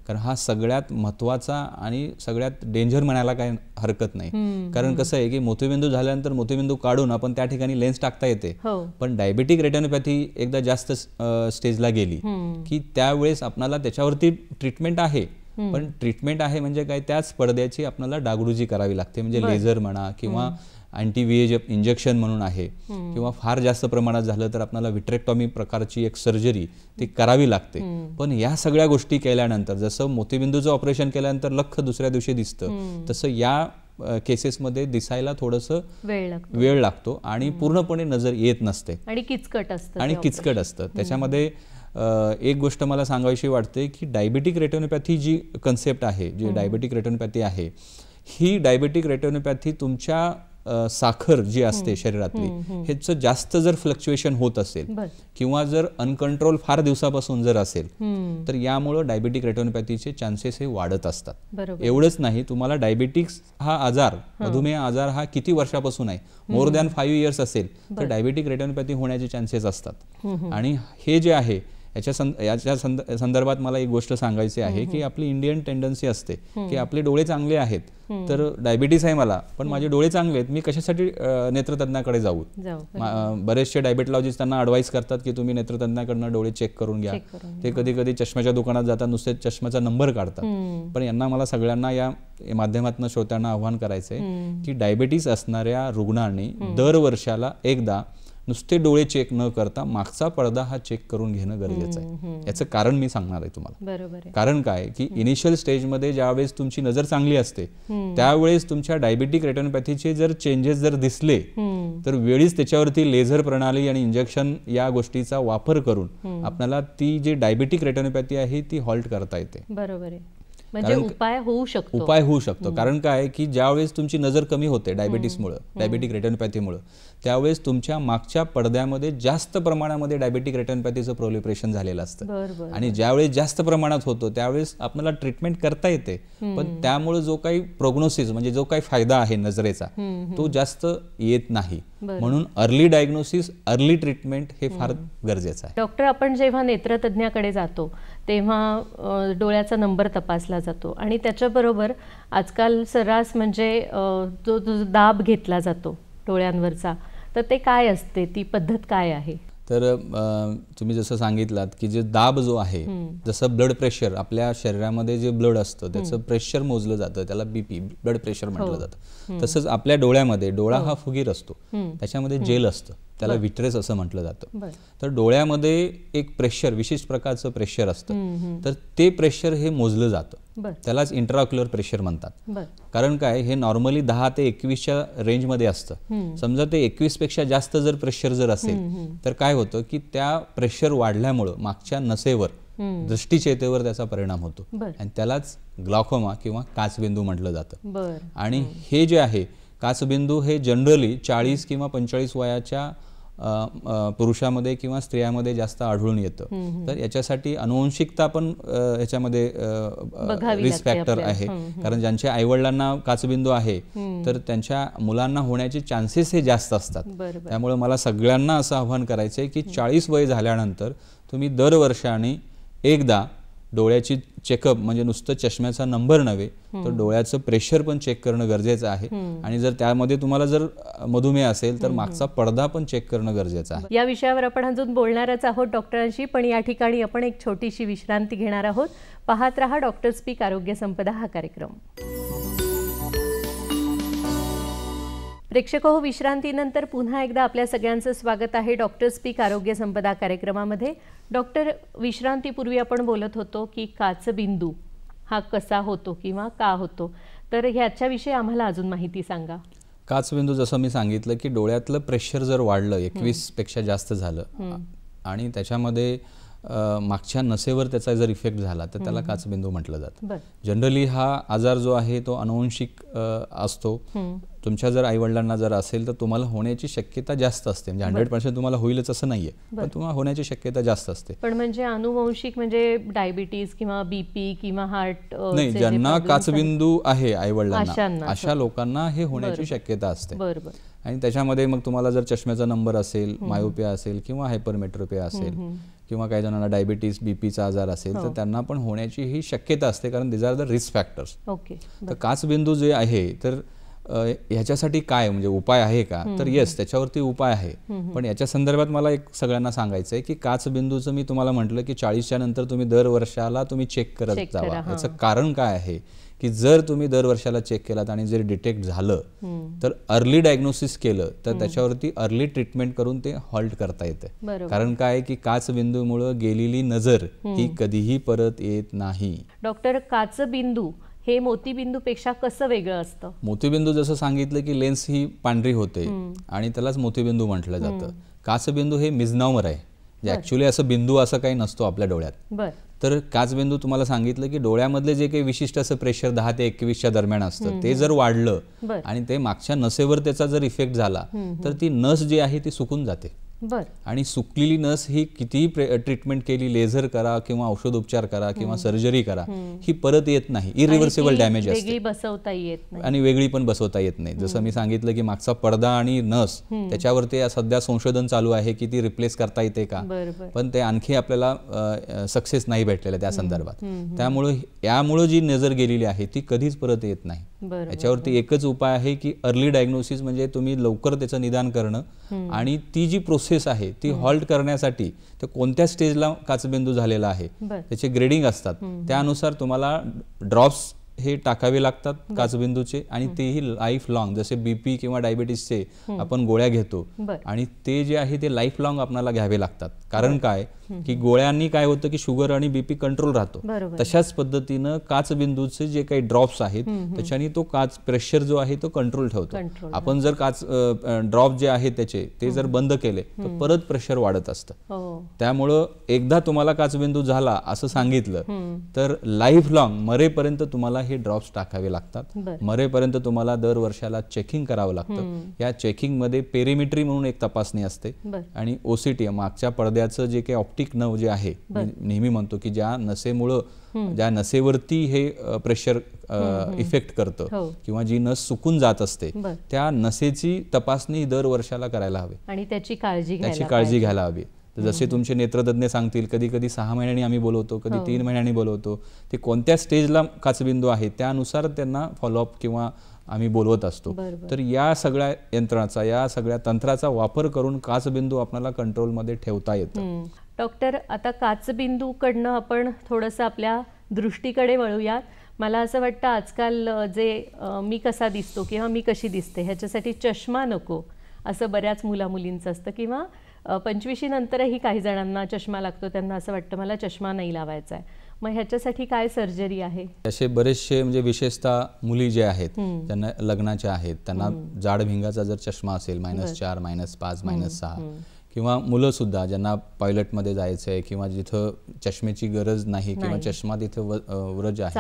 Speaker 2: कारण हा सगळ्यात महत्त्वाचा आणि सगळ्यात डेंजर म्हणायला काही हरकत नाही. कारण कसं आहे की मोतीबिंदू झाल्यानंतर मोतीबिंदू काढून आपण त्या ठिकाणी लेन्स टाकता येते, पण डायबिटिक रेटिनोपॅथी एकदा जास्त स्टेजला गेली की त्यावेळेस आपल्याला त्याच्यावरती ट्रीटमेंट आहे, पण ट्रीटमेंट आहे म्हणजे काय, त्याच पडद्याची आपल्याला डागडुजी करावी लागते. म्हणजे लेझर म्हणा किंवा अँटी-VEGF इंजेक्शन म्हणून आहे, किंवा फार जास्त प्रमाणात झालं तर आपल्याला विट्रेक्टॉमी प्रकारची एक सर्जरी ती करावी लागते. पण या सगळ्या गोष्टी केल्यानंतर, जसं मोतीबिंदूचं ऑपरेशन केल्यानंतर लख्ख दुसऱ्या दिवशी दिसतं, तसं या केसेसमध्ये दिसायला थोडंसं वेळ लागतो आणि पूर्णपणे नजर येत नसते
Speaker 1: आणि किचकट असतं.
Speaker 2: त्याच्यामध्ये एक गोष्ट मला सांगायची वाटते की डायबिटिक रेटिनोपॅथी जी कन्सेप्ट आहे, जी डायबिटिक रेटिनोपॅथी आहे, ही डायबिटिक रेटिनोपॅथी तुमच्या साखर जी असते शरीरातली ह्याचं जास्त जर फ्लक्च्युएशन होत असेल किंवा जर अनकंट्रोल फार दिवसापासून जर असेल तर यामुळे डायबिटिक रेटिनोपॅथीचे चान्सेस हे वाढत असतात. एवढंच नाही, तुम्हाला डायबिटिक्स हा आजार, मधुमेह आजार हा किती वर्षापासून आहे, मोर दॅन 5 years असेल तर डायबिटिक रेटिनोपॅथी होण्याचे चान्सेस असतात. आणि हे जे आहे याच्या संदर्भात मला एक गोष्ट सांगायची आहे की आपली इंडियन टेंडन्सी असते की आपले डोळे चांगले आहेत तर डायबिटीस आहे मला, पण माझे डोळे चांगले आहेत, मी कशासाठी नेत्रतज्ञाकडे जाऊ. बरेचसे डायबेटॉलॉजिस्ट त्यांना ॲडवाईस करतात की तुम्ही नेत्रतज्ञाकडनं डोळे चेक करून घ्या. ते कधी कधी चष्म्याच्या दुकानात जातात, नुसते चष्म्याचा नंबर काढतात. पण यांना मला सगळ्यांना या माध्यमातून श्रोत्यांना आव्हान करायचंय की डायबिटीस असणाऱ्या रुग्णांनी दर वर्षाला एकदा नुसते डोळे चेक न करता मागचा पडदा हा चेक करून घेणं गरजेचं आहे. याचं कारण मी सांगणार आहे तुम्हाला. कारण काय की इनिशियल स्टेजमध्ये ज्यावेळेस तुमची नजर चांगली असते त्यावेळेस तुमच्या डायबिटिक रेटिनोपॅथीचे जर चेंजेस जर दिसले तर वेळीच त्याच्यावरती लेझर प्रणाली आणि इंजेक्शन या गोष्टीचा वापर करून आपल्याला ती जी डायबिटिक रेटिनोपॅथी आहे ती हॉल्ट करता येते.
Speaker 1: बरोबर आहे. म्हणजे उपाय होऊ शकतो.
Speaker 2: कारण काय की ज्यावेळेस तुमची नजर कमी होते डायबिटीसमुळे, डायबिटिक रेटिनोपॅथीमुळे, त्यावेळेस तुमच्या मागच्या पडद्यामध्ये जास्त प्रमाणामध्ये डायबेटिक रेटिनोपॅथीचं प्रोलिफरेशन झालेलं असतं आणि ज्यावेळेस जास्त प्रमाणात होतो त्यावेळेस आपल्याला ट्रीटमेंट करता येते, पण त्यामुळे जो काही प्रोग्नोसिस म्हणजे जो काही फायदा आहे नजरेचा तो जास्त येत नाही. म्हणून अर्ली डायग्नोसिस अर्ली ट्रीटमेंट हे फार गरजेचं आहे.
Speaker 1: डॉक्टर, आपण जेव्हा नेत्रतज्ञाकडे जातो तेव्हा डोळ्याचा नंबर तपासला जातो आणि त्याच्याबरोबर आजकाल सर्रास म्हणजे जो दाब घेतला जातो डोळ्यांवरचा, तर ते काय असते, ती पद्धत काय आहे?
Speaker 2: तर तुम्ही जसं सांगितलात की जे दाब जो आहे, जसं ब्लड प्रेशर आपल्या शरीरामध्ये जे ब्लड असतं त्याचं प्रेशर मोजलं जातं, त्याला बीपी ब्लड प्रेशर म्हटलं जातं. तसंच आपल्या डोळ्यामध्ये, डोळा हा फुगीर असतो, त्याच्यामध्ये जेल असतं, त्याला विट्रेस असं म्हटलं जातं. तर डोळ्यामध्ये एक प्रेशर, विशिष्ट प्रकारचं प्रेशर असतं, तर ते प्रेशर हे मोजलं जातं, त्यालाच इंट्राऑक्युलर प्रेशर म्हणतात. कारण काय, हे नॉर्मली 10 ते 21च्या रेंजमध्ये असतं. समजा ते 21 पेक्षा जास्त जर प्रेशर जर असेल तर काय होतं की त्या प्रेशर वाढल्यामुळं मागच्या नसेवर, दृष्टीचेतेवर त्याचा परिणाम होतो आणि त्यालाच ग्लॉकोमा किंवा काचबिंदू म्हटलं जातं. आणि हे जे आहे काचबिंदू हे जनरली 40 किंवा 45 वयाच्या पुरुषामध्ये किंवा स्त्रियामध्ये जास्त आढळून येतं. तर याच्यासाठी अनुवंशिकता पण याच्यामध्ये रिस्क फॅक्टर आहे, कारण ज्यांच्या आईवडिलांना काचबिंदू आहे तर त्यांच्या मुलांना होण्याचे चान्सेस हे जास्त असतात. त्यामुळे मला सगळ्यांना असं आव्हान करायचं आहे की 40 वय झाल्यानंतर तुम्ही दरवर्षाने एकदा डोळ्याची चेकअप, म्हणजे नुसतं चष्म्याचा नंबर नव्हे तर डोळ्याचं प्रेशर पण चेक करणं गरजेचं आहे. आणि जर त्यामध्ये तुम्हाला जर मधुमेह असेल तर मागचा पडदा पण चेक करणं गरजेचं आहे.
Speaker 1: या विषयावर आपण अजून बोलणारच आहोत डॉक्टरांशी, पण या ठिकाणी आपण एक छोटीशी विश्रांती घेणार आहोत. पाहत रहा डॉक्टर स्पीक आरोग्य संपदा हा कार्यक्रम. प्रेक्षक हो, विश्रांतीनंतर पुन्हा एकदा आपल्या सगळ्यांचं स्वागत आहे डॉक्टर स्पीक आरोग्य संपदा कार्यक्रमामध्ये. डॉक्टर, विश्रांतीपूर्वी आपण बोलत होतो की काचबिंदू हा कसा होतो किंवा का होतो, तर ह्याच्याविषयी आम्हाला अजून माहिती सांगा.
Speaker 2: काचबिंदू जसं मी सांगितलं की डोळ्यातलं प्रेशर जर वाढलं, 21 पेक्षा जास्त झालं आणि त्याच्यामध्ये मागच्या नसेवर त्याचा जर इफेक्ट झाला तर त्याला काचबिंदू म्हटलं जातं. जनरली हा आजार जो आहे तो अनुवंशिक असतो. तुमच्या जर आईवडिलांना जर असेल तर तुम्हाला होण्याची शक्यता जास्त असते, म्हणजे 100% तुम्हाला होईलच असं नाहीये, पण तुम्हाला होण्याची शक्यता जास्त असते.
Speaker 1: पण म्हणजे अनुवंशिक म्हणजे डायबिटीज किंवा बीपी किंवा हार्ट
Speaker 2: नाही, ज्यांना काचबिंदू आहे आईवडिलांना अशा लोकांना हे होण्याची शक्यता असते. आणि त्याच्यामध्ये मग तुम्हाला जर चष्म्याचा नंबर असेल, मायोपिया असेल किंवा हायपरमेट्रोपिया असेल किंवा काही जणांना डायबिटीज बीपीचा आजार असेल तर त्यांना पण होण्याची ही शक्यता असते, कारण these are the risk factors. तर काचबिंदू जे आहे तर ह्याच्यासाठी काय म्हणजे उपाय आहे का, तर येस, त्याच्यावरती उपाय आहे. पण याच्या संदर्भात मला एक सगळ्यांना सांगायचं आहे की काचबिंदूचं मी तुम्हाला म्हटलं की 40च्या नंतर तुम्ही दर वर्षाला तुम्ही चेक करत जावा. याचं कारण काय आहे की जर तुम्ही दर वर्षाला चेक केलात आणि जर डिटेक्ट झालं तर अर्ली डायग्नोसिस केलं तर त्याच्यावरती अर्ली ट्रीटमेंट करून ते हॉल्ट करता येते. कारण काय की काचबिंदूमुळे गेलेली नजर ही कधीही परत येत नाही.
Speaker 1: डॉक्टर, काचबिंदू हे मोतीबिंदूपेक्षा कसं वेगळं असतं?
Speaker 2: मोतीबिंदू जसं सांगितलं की लेन्स ही पांढरी होते आणि त्यालाच मोतीबिंदू म्हटलं जातं. काचबिंदू हे मिजनॉमर आहे, जे ऍक्च्युअली असं बिंदू असं काही नसतो आपल्या डोळ्यात. तर काचबिंदू तुम्हाला सांगितलं की डोळ्यामधले जे काही विशिष्ट असं प्रेशर 10 ते 21च्या दरम्यान असतं ते जर वाढलं आणि ते मागच्या नसेवर त्याचा जर इफेक्ट झाला तर ती नस जी आहे ती सुकून जाते. आणि सुकलेली नस ही कितीही ट्रीटमेंट केली, लेझर करा किंवा औषधोपचार करा किंवा सर्जरी करा, ही परत येत नाही. इरिव्हर्सिबल डॅमेज असते,
Speaker 1: बसवता येत नाही
Speaker 2: आणि वेगळी पण बसवता येत नाही. जसं मी सांगितलं की मागचा पडदा आणि नस त्याच्यावरती सध्या संशोधन चालू आहे की ती रिप्लेस करता येते का, पण ते आणखी आपल्याला सक्सेस नाही भेटलेलं त्या संदर्भात. त्यामुळे यामुळे जी नजर गेलेली आहे ती कधीच परत येत नाही. याच्यावरती एकच उपाय आहे की अर्ली डायग्नोसिस, म्हणजे तुम्ही लवकर त्याचं निदान करणं आणि ती जी प्रोसेस आहे ती हॉल्ट करण्यासाठी ते कोणत्या स्टेजला काचबिंदू झालेला आहे त्याचे ग्रेडिंग असतात, त्यानुसार तुम्हाला ड्रॉप्स हे टाकावे लागतात काचबिंदूचे, आणि तेही लाईफ लॉंग. जसे बीपी किंवा डायबिटीसचे आपण गोळ्या घेतो आणि ते जे आहे ते लाईफ लॉंग आपल्याला घ्यावे लागतात. कारण काय की गोळ्यांनी काय होतं की शुगर आणि बीपी कंट्रोल राहतो. तशाच पद्धतीनं काचबिंदूचे जे काही ड्रॉप्स आहेत त्याच्याने तो काच प्रेशर जो आहे तो कंट्रोल ठेवतो. आपण जर काच ड्रॉप जे आहेत त्याचे ते जर बंद केले तर परत प्रेशर वाढत असतं. त्यामुळं एकदा तुम्हाला काचबिंदू झाला असं सांगितलं तर लाईफ लॉंग मरेपर्यंत तुम्हाला हे ड्रॉप्स टाकावे लागतात. मरेपर्यंत तुम्हाला दर वर्षाला चेकिंग करावं लागतं. या चेकिंगमध्ये पेरिमेट्री म्हणून एक तपासणी असते आणि ओसीटी मागच्या पडद्याचं जे काही ऑप्टिक नर्व जे आहे, नेहमी म्हणतो की ज्या नसेमुळं ज्या नसेवरती हे प्रेशर इफेक्ट करतं किंवा जी नस सुकून जात असते त्या नसेची तपासणी दर वर्षाला करायला हवी
Speaker 1: आणि त्याची काळजी
Speaker 2: घ्यायला हवी. जसे तुमचे नेत्रतज्ञ सांगतील, कधी कधी 6 महिन्यांनी आम्ही बोलवतो, कधी 3 महिन्यांनी बोलवतो. ते कोणत्या स्टेजला काचबिंदू आहे त्यानुसार त्यांना फॉलोअप किंवा आम्ही बोलवत असतो. तर या सगळ्या यंत्रणाचा, या सगळ्या तंत्राचा वापर करून काचबिंदू आपल्याला कंट्रोलमध्ये ठेवता येतं.
Speaker 1: डॉक्टर, आता काचबिंदूकडनं आपण थोडंसं आपल्या दृष्टीकडे वळूयात. मला असं वाटतं आजकाल जे मी कसा दिसतो किंवा मी कशी दिसते ह्याच्यासाठी चष्मा नको असं बऱ्याच मुलामुलींचं असतं, किंवा 25 नंतरही काही जणांना चष्मा लागतो. त्यांना असं वाटतं मला चष्मा नाही लावायचा आहे. मग ह्याच्यासाठी काय सर्जरी आहे?
Speaker 2: असे बरेचसे म्हणजे विशेषतः मुली जे आहेत त्यांना लग्नाच्या आहेत, त्यांना जाड भिंगाचा जर चष्मा असेल -4, -5, -6, किंवा मुलं सुद्धा ज्यांना पायलटमध्ये जायचं आहे किंवा जिथं चष्मेची गरज नाही किंवा चष्मा तिथं वरज आहे,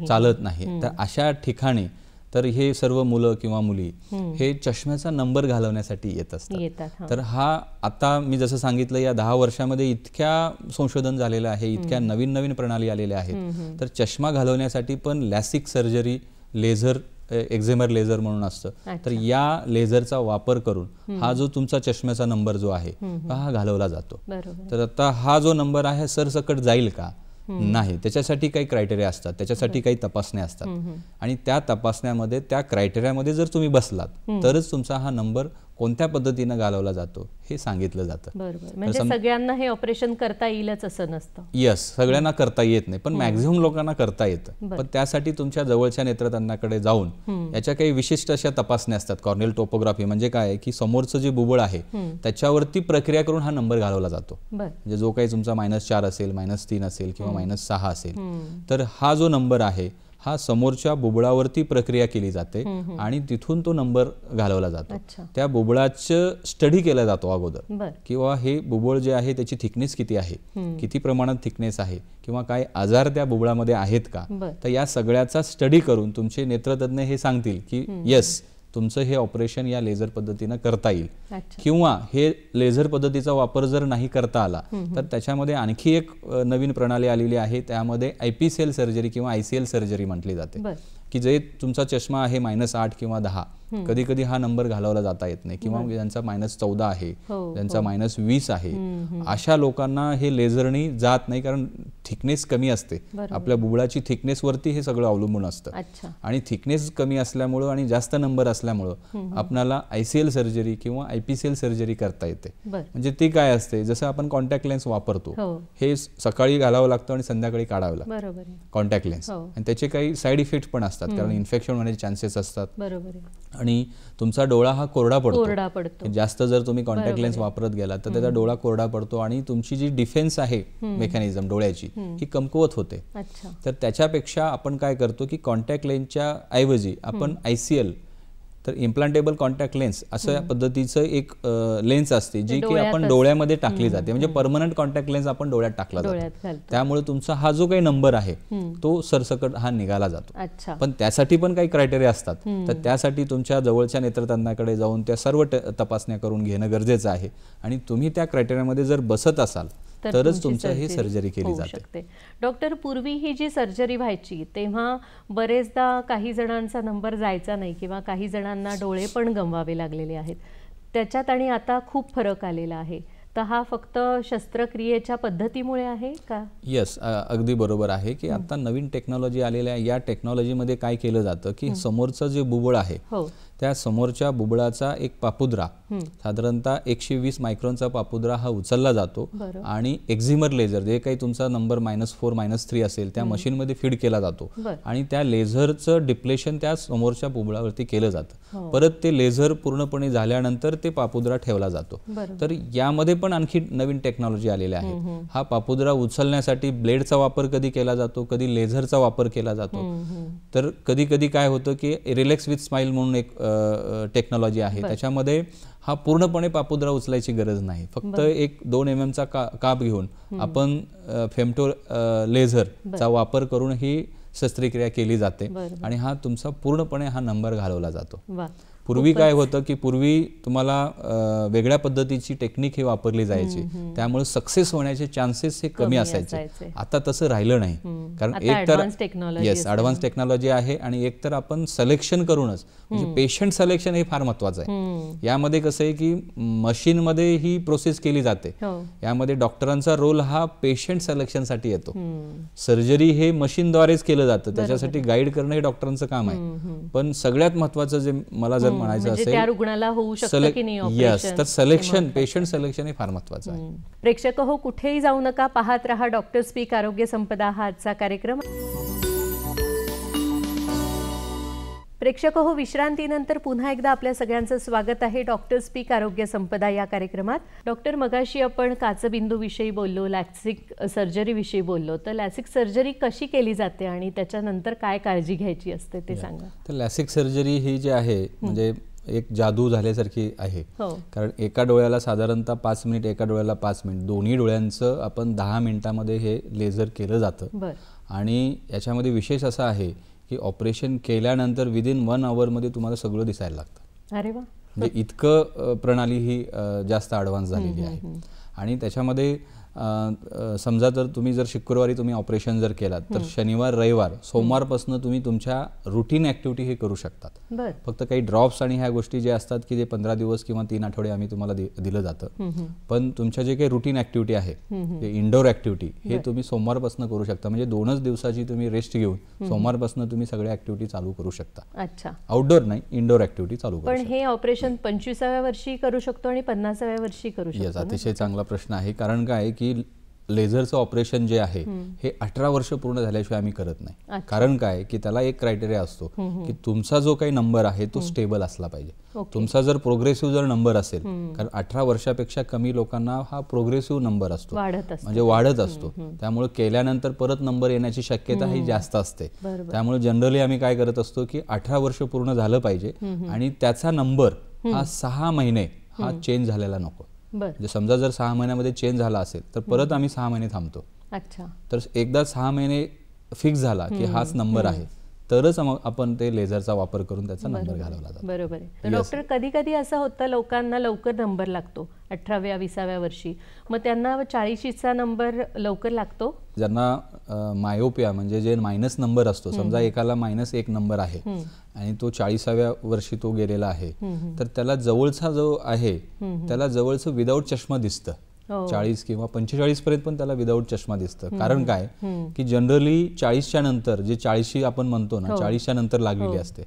Speaker 2: चालत नाही, तर अशा ठिकाणी तर हे सर्व मुलं किंवा मुली हे चष्म्याचा नंबर घालवण्यासाठी येत असतात. तर हा आता मी जसं सांगितलं या 10 वर्षामध्ये इतक्या संशोधन झालेलं आहे, इतक्या नवीन नवीन प्रणाली आलेल्या आहेत. तर चष्मा घालवण्यासाठी पण लॅसिक सर्जरी, लेझर, एक्झेमर लेझर म्हणून असतं. तर या लेझरचा वापर करून हा जो तुमचा चष्म्याचा नंबर जो आहे हा घालवला जातो. तर आता हा जो नंबर आहे सरसकट जाईल का? नाही. त्याच्यासाठी काही क्रायटेरिया असतात, त्याच्यासाठी काही तपासण्या असतात आणि त्या तपासण्यामध्ये त्या क्रायटेरियामध्ये जर तुम्ही बसलात तरच तुमचा हा नंबर कोणत्या पद्धतीने घालवला जातो हे सांगितलं जातं.
Speaker 1: बरोबर. म्हणजे सगळ्यांना हे ऑपरेशन करता येईलच असं नसतं.
Speaker 2: यस, सगळ्यांना करता येत नाही, पण मॅक्झिमम लोकांना करता येतं. पण त्यासाठी तुमच्या जवळच्या नेत्रतज्ञाकडे जाऊन याच्या काही विशिष्ट अशा तपासण्या असतात. कॉर्नियल टोपोग्राफी म्हणजे काय की समोरचं जे बुबुळ आहे त्याच्यावरती प्रक्रिया करून हा नंबर घालवला जातो. म्हणजे जो काही तुमचा -4 असेल, -3 असेल किंवा -6 असेल, तर हा जो नंबर आहे हा समोरच्या बुबुळावरती प्रक्रिया केली जाते आणि तिथून तो नंबर घालवला जातो. त्या बुबुळाचं स्टडी केला जातो अगोदर, किंवा हे बुबुळ जे आहे त्याची थिकनेस किती आहे, किती प्रमाणात थिकनेस आहे, किंवा काय आजार त्या बुबुळामध्ये आहेत का. तर या सगळ्याचा स्टडी करून तुमचे नेत्रतज्ञ हे सांगतील की येस तुमचं हे ऑपरेशन या लेझर पद्धतीनं करता येईल, किंवा हे लेझर पद्धतीचा वापर जर नाही करता आला तर त्याच्यामध्ये आणखी एक नवीन प्रणाली आलेली आहे. त्यामध्ये IPCL सर्जरी किंवा ICL सर्जरी म्हटली जाते, की जे तुमचा चष्मा आहे -8 किंवा 10, कधी कधी हा नंबर घालवला जाता येत नाही, किंवा ज्यांचा -14 आहे, ज्यांचा -20 आहे, अशा लोकांना हे लेझरनी जात नाही, कारण थिकनेस कमी असते. आपल्या बुबुळाची थिकनेस वरती हे सगळं अवलंबून असतं आणि थिकनेस कमी असल्यामुळं आणि जास्त नंबर असल्यामुळं आपल्याला ICL सर्जरी किंवा IPCL सर्जरी करता येते. म्हणजे ती काय असते, जसं आपण कॉन्टॅक्ट लेन्स वापरतो, हे सकाळी घालावं लागतं आणि संध्याकाळी काढावं लागतं कॉन्टॅक्ट लेन्स, आणि त्याचे काही साईड इफेक्ट पण असतात, कारण इन्फेक्शन होण्याचे चान्सेस असतात आणि तुमचा डोळा हा कोरडा पडतो. जास्त जर तुम्ही कॉन्टॅक्ट लेन्स वापरत गेला तर त्याचा डोळा कोरडा पडतो आणि तुमची जी डिफेन्स आहे मेकॅनिझम डोळ्याची ही कमकुवत होते. तर त्याच्यापेक्षा आपण काय करतो की कॉन्टॅक्ट लेन्सच्या ऐवजी आपण ICL, तर इम्प्लांटेबल कॉन्टॅक्ट लेन्स अशा पद्धतीचं एक लेन्स असते जी की आपण डोळ्यामध्ये टाकली जाते. म्हणजे परमनंट कॉन्टॅक्ट लेन्स आपण डोळ्यात टाकला जातो. त्यामुळे तुमचा हा जो काही नंबर आहे तो सरसकट हा निघाला जातो. पण त्यासाठी पण काही क्रायटेरिया असतात. तर त्यासाठी तुमच्या जवळच्या नेत्रतज्ञाकडे जाऊन त्या सर्व तपासण्या करून घेणं गरजेचं आहे आणि तुम्ही त्या क्रायटेरियामध्ये जर बसत असाल तरच तुमचं ही सर्जरी केली जाते.
Speaker 1: डॉक्टर, पूर्वी ही जी सर्जरी व्हायची तेव्हा बरेचदा काही जणांचा नंबर जायचा नाही किंवा काही जणांना डोळे पण गमवावे लागलेले आहेत. त्याच्यात आणि आता खूप फरक आलेला आहे. तर हा फक्त शस्त्रक्रियेच्या पद्धतीमुळे आहे का?
Speaker 2: येस, अगदी बरोबर आहे की आता नवीन टेक्नॉलॉजी आलेल्या या टेक्नॉलॉजीमध्ये काय केलं जातं की समोरचं जे बुबुळ आहे त्या समोरच्या बुबुळाचा एक पापुद्रा, साधारणतः 120 मायक्रॉनचा पापुद्रा हा उचलला जातो आणि एक्झिमर लेझर, जे काही तुमचा नंबर -4, -3 असेल त्या मशीनमध्ये फीड केला जातो आणि त्या लेझरचं डिप्लेशन त्या समोरच्या बुबुळावरती केलं जातं. परत ते लेझर पूर्णपणे झाल्यानंतर ते पापुद्रा ठेवला जातो. तर यामध्ये पण आणखी नवीन टेक्नॉलॉजी आलेल्या आहेत. हा पापुद्रा उचलण्यासाठी ब्लेडचा वापर कधी केला जातो, कधी लेझरचा वापर केला जातो. तर कधी कधी काय होतं की रिलॅक्स विथ स्माइल म्हणून एक टेक्नॉलॉजी आहे, त्याच्यामध्ये हा पूर्णपणे पापुद्रा उचलायची गरज नाही. फक्त एक 2 mm चा काप घेऊन आपण फेमटो लेझरचा वापर करून ही शस्त्रक्रिया केली जाते
Speaker 1: बरोबर.
Speaker 2: आणि हा तुमचा पूर्णपणे हा नंबर घालवला जातो.
Speaker 1: वा.
Speaker 2: पूर्वी काय होतं की पूर्वी तुम्हाला वेगळ्या पद्धतीची टेक्निक ही वापरली जायची, त्यामुळे सक्सेस होण्याचे चान्सेस हे कमी असायचे. आता तसं राहिलं नाही, कारण एक तर येस ॲडव्हान्स टेक्नॉलॉजी आहे आणि एक तर आपण सिलेक्शन करूनच म्हणजे पेशंट सिलेक्शन हे फार महत्त्वाचं आहे. यामध्ये कसं आहे की मशीनमध्ये ही प्रोसेस केली जाते, यामध्ये डॉक्टरांचा रोल हा पेशंट सिलेक्शनसाठी येतो. सर्जरी हे मशीनद्वारेच केलं जातं, त्याच्यासाठी गाईड करणं हे डॉक्टरांचं काम आहे. पण सगळ्यात महत्त्वाचं जे मला जर म्हणायचं असेल
Speaker 1: त्या रुग्णाला होऊ शकतं की नाही
Speaker 2: ऑपरेशन, तर सिलेक्शन, पेशंट सिलेक्शन हे फार महत्त्वाचं आहे.
Speaker 1: प्रेक्षक हो, कुठेही जाऊ नका, पाहत रहा डॉक्टर स्पीक आरोग्य संपदा हा आजचा कार्यक्रम. प्रेक्षक हो, विश्रांतीनंतर पुन्हा एकदा आपल्या सगळ्यांचं स्वागत आहे डॉक्टर स्पीक आरोग्य संपदा या कार्यक्रमात. डॉक्टर, मगाशी आपण काचबिंदूविषयी बोललो, लॅसिक सर्जरीविषयी बोललो, तर लॅसिक सर्जरी कशी केली जाते आणि त्याच्यानंतर काय काळजी घ्यायची असते ते सांगा.
Speaker 2: तर लॅसिक सर्जरी ही जी आहे म्हणजे एक जादू झाल्यासारखी आहे, कारण एका डोळ्याला साधारणतः 5 मिनिट, एका डोळ्याला 5 मिनिट, दोन्ही डोळ्यांचं आपण 10 मिनिटामध्ये हे लेझर केलं जातं. आणि याच्यामध्ये विशेष असं आहे की ऑपरेशन केल्यानंतर विदिन 1 आवरमध्ये तुम्हाला सगळं दिसायला लागतं.
Speaker 1: अरे वा.
Speaker 2: म्हणजे इतकं प्रणाली ही जास्त ॲडव्हान्स झालेली आहे. आणि त्याच्यामध्ये समजा तुम्ही जर शुक्रवारी तुम्ही ऑपरेशन जर केलात तर शनिवार रविवार सोमवारपासून तुम्ही तुमच्या रुटीन ॲक्टिव्हिटी हे करू शकतात. फक्त काही ड्रॉप्स आणि ह्या गोष्टी जे असतात की जे 15 दिवस किंवा 3 आठवडे आम्ही तुम्हाला दिलं जातं, पण तुमच्या जे काही रुटीन ॲक्टिव्हिटी आहे ते इंडोर ॲक्टिव्हिटी हे तुम्ही सोमवारपासून करू शकता. म्हणजे 2च दिवसाची तुम्ही रेस्ट घेऊन सोमवारपासून तुम्ही सगळ्या ॲक्टिव्हिटी चालू करू शकता.
Speaker 1: अच्छा.
Speaker 2: आउटडोर नाही, इंडोर ॲक्टिव्हिटी चालू करू
Speaker 1: शकता. पण हे ऑपरेशन 25व्या वर्षी करू शकतो आणि 50व्या वर्षी करू शकतो?
Speaker 2: येस, अतिशय चांगला प्रश्न आहे. कारण काय की लेझरचं ऑपरेशन जे आहे हे 18 वर्ष पूर्ण झाल्याशिवाय आम्ही करत नाही. कारण काय की त्याला एक क्रायटेरिया असतो की तुमचा जो काही नंबर आहे तो स्टेबल असला पाहिजे. तुमचा जर प्रोग्रेसिव्ह जर नंबर असेल, कारण 18 वर्षापेक्षा कमी लोकांना हा प्रोग्रेसिव्ह नंबर असतो, म्हणजे वाढत असतो, त्यामुळे केल्यानंतर परत नंबर येण्याची शक्यता ही जास्त असते. त्यामुळे जनरली आम्ही काय करत असतो की 18 वर्ष पूर्ण झालं पाहिजे आणि त्याचा नंबर हा 6 महिने हा चेंज झालेला नको. म्हणजे समजा जर 6 महिन्यामध्ये चेंज झाला असेल तर परत आम्ही 6 महिने थांबतो.
Speaker 1: अच्छा.
Speaker 2: तर एकदा 6 महिने फिक्स झाला की हाच नंबर आहे तरच आपण ते लेझरचा वापर करून त्याचा नंबर घालवला जातो.
Speaker 1: बरोबर आहे. तर डॉक्टर, कधी कधी असं होतं लोकांना लवकर नंबर लागतो 18व्या 20व्या वर्षी, मग त्यांना 40चा नंबर लवकर लागतो?
Speaker 2: ज्यांना मायोपिया म्हणजे जे मायनस नंबर असतो, समजा एकाला -1 नंबर आहे आणि तो 40व्या वर्षी तो गेलेला आहे, तर त्याला जवळचा जो आहे त्याला जवळचं विदाऊट चष्मा दिसतं. 40 किंवा 45 पर्यंत पण त्याला विदाऊट चष्मा दिसतं. कारण काय की जनरली 40च्या नंतर जे 40शी आपण म्हणतो ना, 40च्या नंतर लागलेली असते,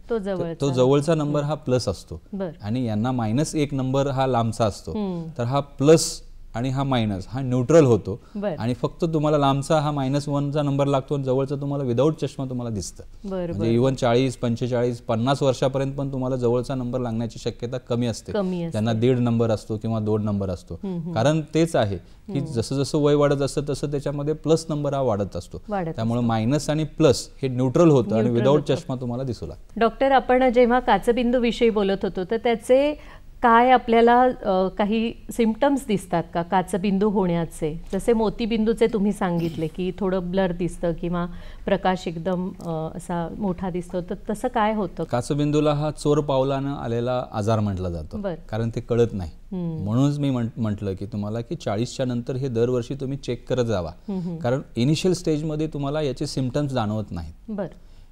Speaker 2: तो जवळचा नंबर हा प्लस असतो आणि यांना -1 नंबर हा लांबचा असतो. तर हा प्लस आणि हा मायनस हा न्यूट्रल होतो आणि फक्त तुम्हाला लांबचा हा -1चा नंबर लागतो आणि जवळचा तुम्हाला विदाऊट चष्मा तुम्हाला दिसतं. म्हणजे इव्हन 40, 45, 50 वर्षापर्यंत पण तुम्हाला जवळचा नंबर लागण्याची शक्यता कमी असते. त्यांना 1.5 नंबर असतो किंवा 2 नंबर असतो. कारण तेच आहे की जसं जसं वय वाढत असतं तसं त्याच्यामध्ये प्लस नंबर हा वाढत असतो. त्यामुळे मायनस आणि प्लस हे न्यूट्रल होतं आणि विदाऊट चष्मा तुम्हाला दिसू लागतं.
Speaker 1: डॉक्टर, आपण जेव्हा काचबिंदू विषयी बोलत होतो तर त्याचे काय आपल्याला काही सिम्पटम्स दिसतात का काचबिंदू होण्याचे? जसे मोतीबिंदूचे तुम्ही सांगितले की थोडं ब्लर दिसतं किंवा प्रकाश एकदम असा मोठा दिसतो, तर तसं काय होतं?
Speaker 2: काचबिंदूला हा चोर पावलानं आलेला आजार म्हटला जातो, कारण ते कळत नाही. म्हणूनच मी म्हटलं की तुम्हाला की 40च्या नंतर हे दरवर्षी तुम्ही चेक करत जावा, कारण इनिशियल स्टेजमध्ये तुम्हाला याचे सिम्पटम्स जाणवत नाहीत.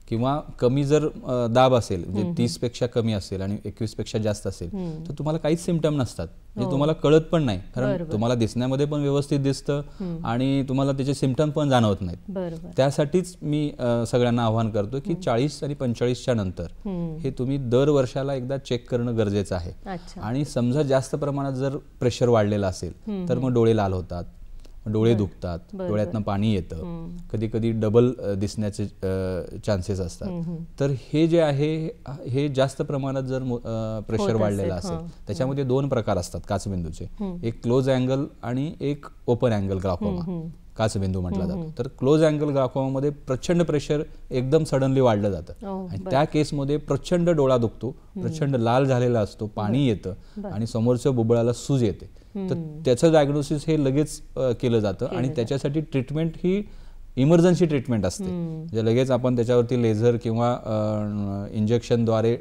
Speaker 2: किंवा कमी जर दाब असेल, म्हणजे 30 पेक्षा कमी असेल आणि 21 पेक्षा जास्त असेल तर तुम्हाला काहीच सिम्पटम नसतात, म्हणजे तुम्हाला कळत पण नाही, कारण तुम्हाला दिसण्यामध्ये पण व्यवस्थित दिसतं आणि तुम्हाला त्याचे सिम्पटम पण जाणवत नाहीत. त्यासाठीच मी सगळ्यांना आवाहन करतो की 40 आणि 45च्या नंतर हे तुम्ही दर वर्षाला एकदा चेक करणं गरजेचं आहे. आणि समजा जास्त प्रमाणात जर प्रेशर वाढलेलं असेल तर मग डोळे लाल होतात, डोळे दुखतात, डोळ्यातनं पाणी येतं, कधी कधी डबल दिसण्याचे चान्सेस असतात. तर हे जे आहे हे जास्त प्रमाणात जर प्रेशर वाढलेलं असेल, त्याच्यामध्ये 2 प्रकार असतात काचबिंदूचे, एक क्लोज अँगल आणि एक ओपन अँगल ग्लाकोमा काचबिंदू म्हटला जातो. तर क्लोज अँगल ग्लाकोमामध्ये प्रचंड प्रेशर एकदम सडनली वाढलं जातं आणि त्या केसमध्ये प्रचंड डोळा दुखतो, प्रचंड लाल झालेला असतो, पाणी येतं आणि समोरच्या बुबुळाला सूज येते. तर त्याचं डायग्नोसिस हे लगेच केलं जातं आणि त्याच्यासाठी ट्रीटमेंट ही इमर्जन्सी ट्रीटमेंट असते, म्हणजे लगेच आपण त्याच्यावरती लेझर किंवा इंजेक्शनद्वारे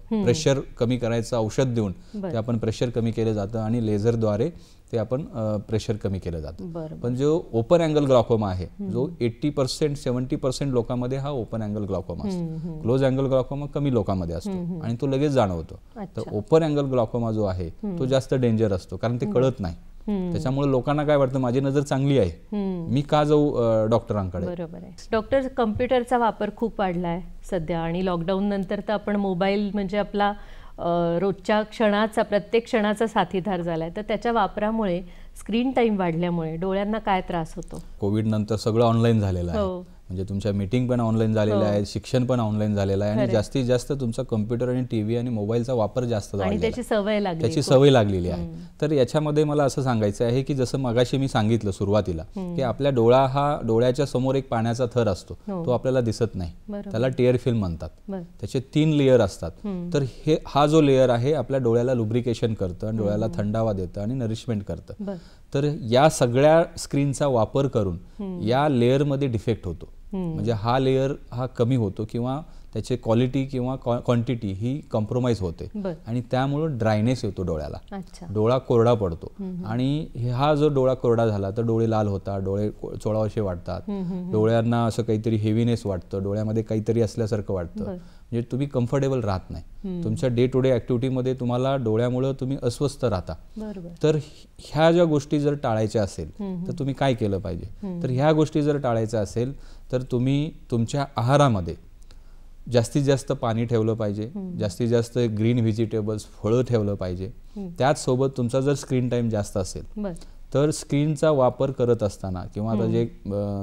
Speaker 2: प्रेशर कमी करायचं औषध देऊन ते आपण प्रेशर कमी केलं जातं आणि लेझरद्वारे ते आपण प्रेशर कमी केलं जातं. पण जो ओपन अँगल ग्लॉकोमा आहे, जो 80% 70% लोकांमध्ये हा ओपन अँगल ग्लॉकोमा असतो. क्लोज अँगल ग्लॉकोमा कमी लोकांमध्ये असतो आणि तो लगेच जाणवतो. तर ओपन अँगल ग्लॉकोमा जो आहे तो जास्त डेंजर असतो, कारण ते कळत नाही. त्याच्यामुळे लोकांना काय वाटतं, माझी नजर चांगली आहे, मी का जाऊ डॉक्टरांकडे.
Speaker 1: बरोबर आहे. डॉक्टर, कम्प्युटरचा वापर खूप वाढलाय सध्या आणि लॉकडाऊन नंतर तर आपण मोबाईल म्हणजे आपला रोजच्या क्षणाचा, प्रत्येक क्षणाचा साथीदार झालाय. तर त्याच्या वापरामुळे, स्क्रीन टाइम वाढल्यामुळे डोळ्यांना काय त्रास होतो?
Speaker 2: कोविड नंतर सगळं ऑनलाईन झालेलं आहे, म्हणजे तुमच्या मीटिंग पण ऑनलाईन झालेल्या आहेत, शिक्षण पण ऑनलाईन झालेलं आहे आणि जास्तीत जास्त तुमचा कम्प्युटर आणि टीव्ही आणि मोबाईलचा वापर जास्त झालेला आहे,
Speaker 1: त्याची सवय
Speaker 2: लागलेली आहे. तर याच्यामध्ये मला असं सांगायचं आहे की जसं मगाशी मी सांगितलं सुरुवातीला, की आपल्या डोळ्याच्या समोर एक पाण्याचा थर असतो, तो आपल्याला दिसत नाही, त्याला टिअर फिल्म म्हणतात. त्याचे 3 लेयर असतात. तर हा जो लेयर आहे आपल्या डोळ्याला लुब्रिकेशन करतं आणि डोळ्याला थंडावा देतं आणि नरिशमेंट करतं. तर या सगळ्या स्क्रीनचा वापर करून या लेअरमध्ये डिफेक्ट होतो, म्हणजे हा लेअर हा कमी होतो किंवा त्याची क्वालिटी किंवा क्वांटिटी ही कॉम्प्रोमाइज होते आणि त्यामुळे ड्रायनेस येतो डोळ्याला, डोळा कोरडा पडतो. आणि हा जो डोळा कोरडा झाला तर डोळे लाल होतात, डोळे चोळावेसे वाटतात, डोळ्यांना असं काहीतरी हेवीनेस वाटतं, डोळ्यामध्ये काहीतरी असल्यासारखं वाटतं, म्हणजे तुम्ही कम्फर्टेबल राहत नाही. तुमच्या डे टू डे ॲक्टिव्हिटीमध्ये तुम्हाला डोळ्यामुळे तुम्ही अस्वस्थ राहता. तर ह्या ज्या गोष्टी जर टाळायच्या असेल तर तुम्ही काय केलं पाहिजे? तर ह्या गोष्टी जर टाळायच्या असेल तर तुम्ही तुमच्या आहारामध्ये जास्तीत जास्त पाणी ठेवलं पाहिजे, जास्तीत जास्त ग्रीन व्हेजिटेबल्स, फळं ठेवलं पाहिजे. त्याचसोबत तुमचा जर स्क्रीन टाइम जास्त असेल तर स्क्रीनचा वापर करत असताना किंवा आता जे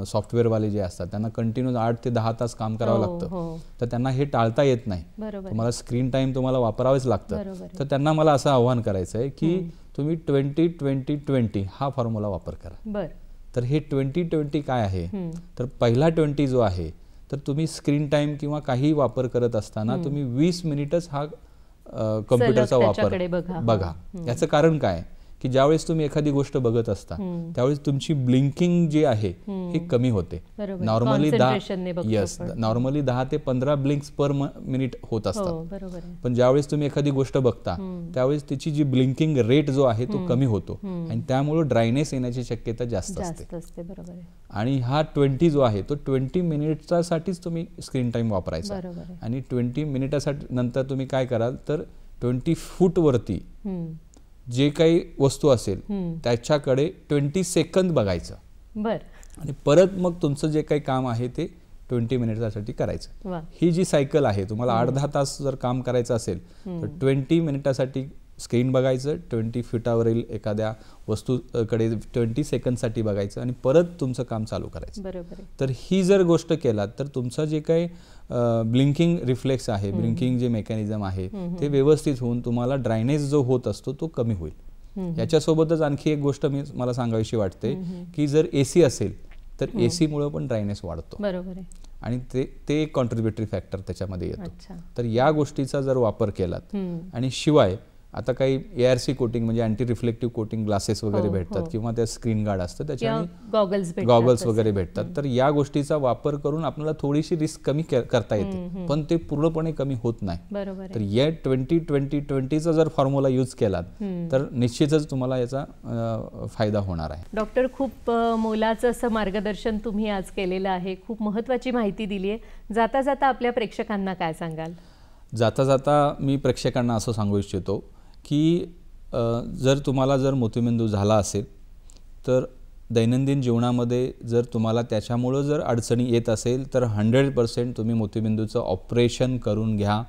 Speaker 2: सॉफ्टवेअरवाले जे असतात त्यांना कंटिन्यू 8 ते 10 तास काम करावं लागतं, तर त्यांना हे टाळता येत नाही. तुम्हाला स्क्रीन टाइम तुम्हाला वापरावेच लागतं. तर त्यांना मला असं आव्हान करायचं आहे की तुम्ही 20-20-20 हा फॉर्म्युला वापर करा. तर हे 20-20 काय आहे? तर पहिला 20 जो आहे तर तुम्ही स्क्रीन टाइम किंवा काही वापर करत असताना तुम्ही 20 मिनिटच हा कम्प्युटरचा वापर बघा. याचं कारण काय की ज्यावेळेस तुम्ही एखादी गोष्ट बघत असता त्यावेळेस तुमची ब्लिंकिंग जी आहे ही कमी होते. नॉर्मली 10 ते 15 ब्लिंक्स पर मिनिट होत असतात, पण ज्यावेळेस तुम्ही एखादी गोष्ट बघता त्यावेळेस तिची जी ब्लिंकिंग रेट जो आहे तो कमी होतो आणि त्यामुळे ड्रायनेस येण्याची शक्यता जास्त असते. आणि हा 20 जो आहे तो 20 मिनिटासाठीच तुम्ही स्क्रीन टाइम वापरायचा आणि 20 मिनिटासाठी नंतर तुम्ही काय कराल तर 20 फूटवरती जे काही वस्तू असेल त्याच्याकडे 20 सेकंद बघायचं आणि परत मग तुमचं जे काही काम आहे ते 20 मिनिटासाठी करायचं. ही जी सायकल आहे, तुम्हाला 8-10 तास जर काम करायचं असेल तर 20 मिनिटासाठी स्क्रीन बघायचं, 20 फुटावरील एखाद्या वस्तूकडे 20 सेकंदसाठी बघायचं आणि परत तुमचं काम चालू करायचं. तर ही जर गोष्ट केलात तर तुमचं जे काही ब्लिंकिंग रिफ्लेक्स आहे, ब्लिंकिंग जे मेकॅनिझम आहे ते व्यवस्थित होऊन तुम्हाला ड्रायनेस जो होत असतो तो कमी होईल. याच्यासोबतच आणखी एक गोष्ट मला सांगावीशी वाटते की जर AC असेल तर AC मुळे पण ड्रायनेस वाढतो आणि ते एक कॉन्ट्रीब्युटरी फॅक्टर त्याच्यामध्ये येतो. तर या गोष्टीचा जर वापर केलात आणि शिवाय आता काही ARC कोटिंग म्हणजे अँटी रिफ्लेक्टिव्ह कोटिंग ग्लासेस वगैरे भेटतात किंवा त्या स्क्रीन गार्ड असतं त्याच्याने गॉगल्स वगैरे भेटतात. तर या गोष्टीचा वापर करून आपल्याला थोडीशी रिस्क कमी करता येते, पण ते पूर्णपणे कमी होत नाही. तर या 20-20-20चा जर फॉर्म्युला यूज केलात तर निश्चितच तुम्हाला याचा फायदा होणार आहे.
Speaker 1: डॉक्टर, खूप मोलाचं असं मार्गदर्शन तुम्ही आज केलेलं आहे, खूप महत्त्वाची माहिती दिली आहे. जाता जाता आपल्या प्रेक्षकांना काय सांगाल?
Speaker 2: जाता जाता मी प्रेक्षकांना असं सांगू इच्छितो की जर तुम्हाला जर मोतीबिंदू झाला असेल तर दैनंदिन जीवनामध्ये जर तुम्हाला त्याच्यामुळं जर अडचणी येत असेल तर 100% तुम्ही मोतीबिंदूचं ऑपरेशन करून घ्या.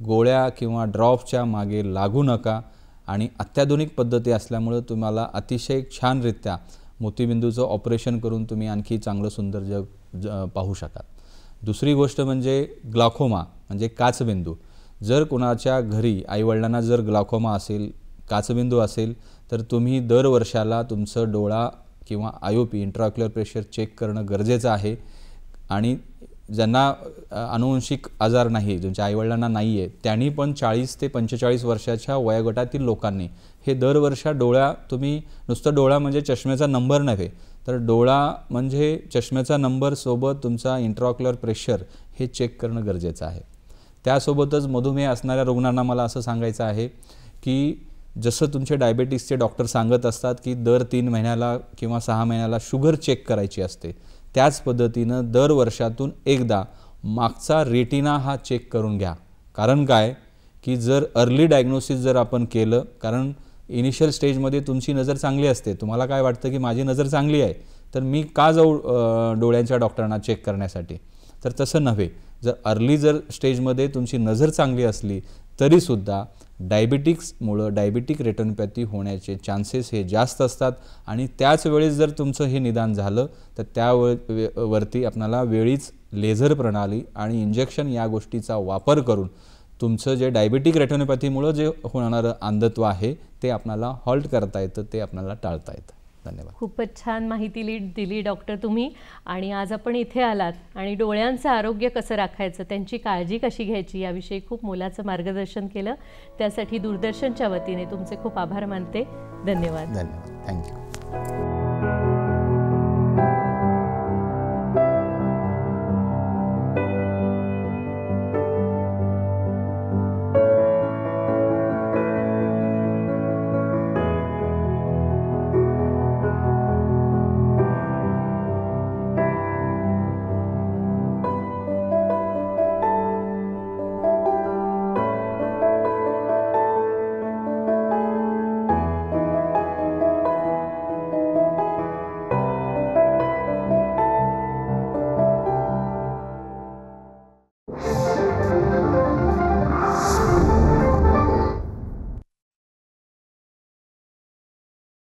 Speaker 2: गोळ्या किंवा ड्रॉपच्या मागे लागू नका आणि अत्याधुनिक पद्धती असल्यामुळं तुम्हाला अतिशय छानरित्या मोतीबिंदूचं ऑपरेशन करून तुम्ही आणखी चांगलं सुंदर जग पाहू शकाल. दुसरी गोष्ट म्हणजे ग्लॉकोमा म्हणजे काचबिंदू. जर कोणाच्या घरी आईवडिलांना जर ग्लॉकोमा असेल, काचबिंदू असेल तर तुम्ही दर वर्षाला तुमचं डोळा किंवा IOP इंट्राऑक्युलर प्रेशर चेक करणं गरजेचं आहे. आणि ज्यांना अनुवंशिक आजार नाही, ज्यांच्या आईवडिलांना नाही आहे, त्यांनी पण 40 ते 45 वर्षाच्या वयोगटातील लोकांनी हे दरवर्षा डोळा तुम्ही नुसतं डोळा म्हणजे चष्म्याचा नंबर नव्हे, तर डोळा म्हणजे चष्म्याचा नंबर सोबत तुमचा इंट्राऑक्युलर प्रेशर हे चेक करणं गरजेचं आहे. त्यासोबतच मधुमेह असणाऱ्या रुग्णांना मला असं सांगायचं आहे की जसं तुमचे डायबेटिक्सचे डॉक्टर सांगत असतात की दर 3 महिन्याला किंवा 6 महिन्याला शुगर चेक करायची असते, त्याच पद्धतीनं दर वर्षातून एकदा मागचा रेटिना हा चेक करून घ्या. कारण काय की जर अर्ली डायग्नोसिस जर आपण केलं, कारण इनिशियल स्टेजमध्ये तुमची नजर चांगली असते, तुम्हाला काय वाटतं की माझी नजर चांगली आहे तर मी का जाऊ डोळ्यांच्या डॉक्टरांना चेक करण्यासाठी, तर तसं नव्हे. जर अर्ली जर स्टेजमध्ये तुमची नजर चांगली असली तरीसुद्धा डायबिटिक्समुळं डायबिटिक रेटिनोपॅथी होण्याचे चान्सेस हे जास्त असतात आणि त्याच वेळेस जर तुमचं हे निदान झालं तर त्यावरती आपल्याला वेळीच लेझर प्रणाली आणि इंजेक्शन या गोष्टीचा वापर करून तुमचं जे डायबिटिक रेटिनोपॅथीमुळं जे होणारं अंधत्व आहे ते आपल्याला हॉल्ट करता येतं, ते आपल्याला टाळता येतं. धन्यवाद.
Speaker 1: खूपच छान माहिती दिली डॉक्टर तुम्ही. आणि आज आपण इथे आलात आणि डोळ्यांचं आरोग्य कसं राखायचं, त्यांची काळजी कशी घ्यायची याविषयी खूप मोलाचं मार्गदर्शन केलं. त्यासाठी दूरदर्शनच्या वतीने तुमचे खूप आभार मानते. धन्यवाद.
Speaker 2: धन्यवाद. थँक्यू.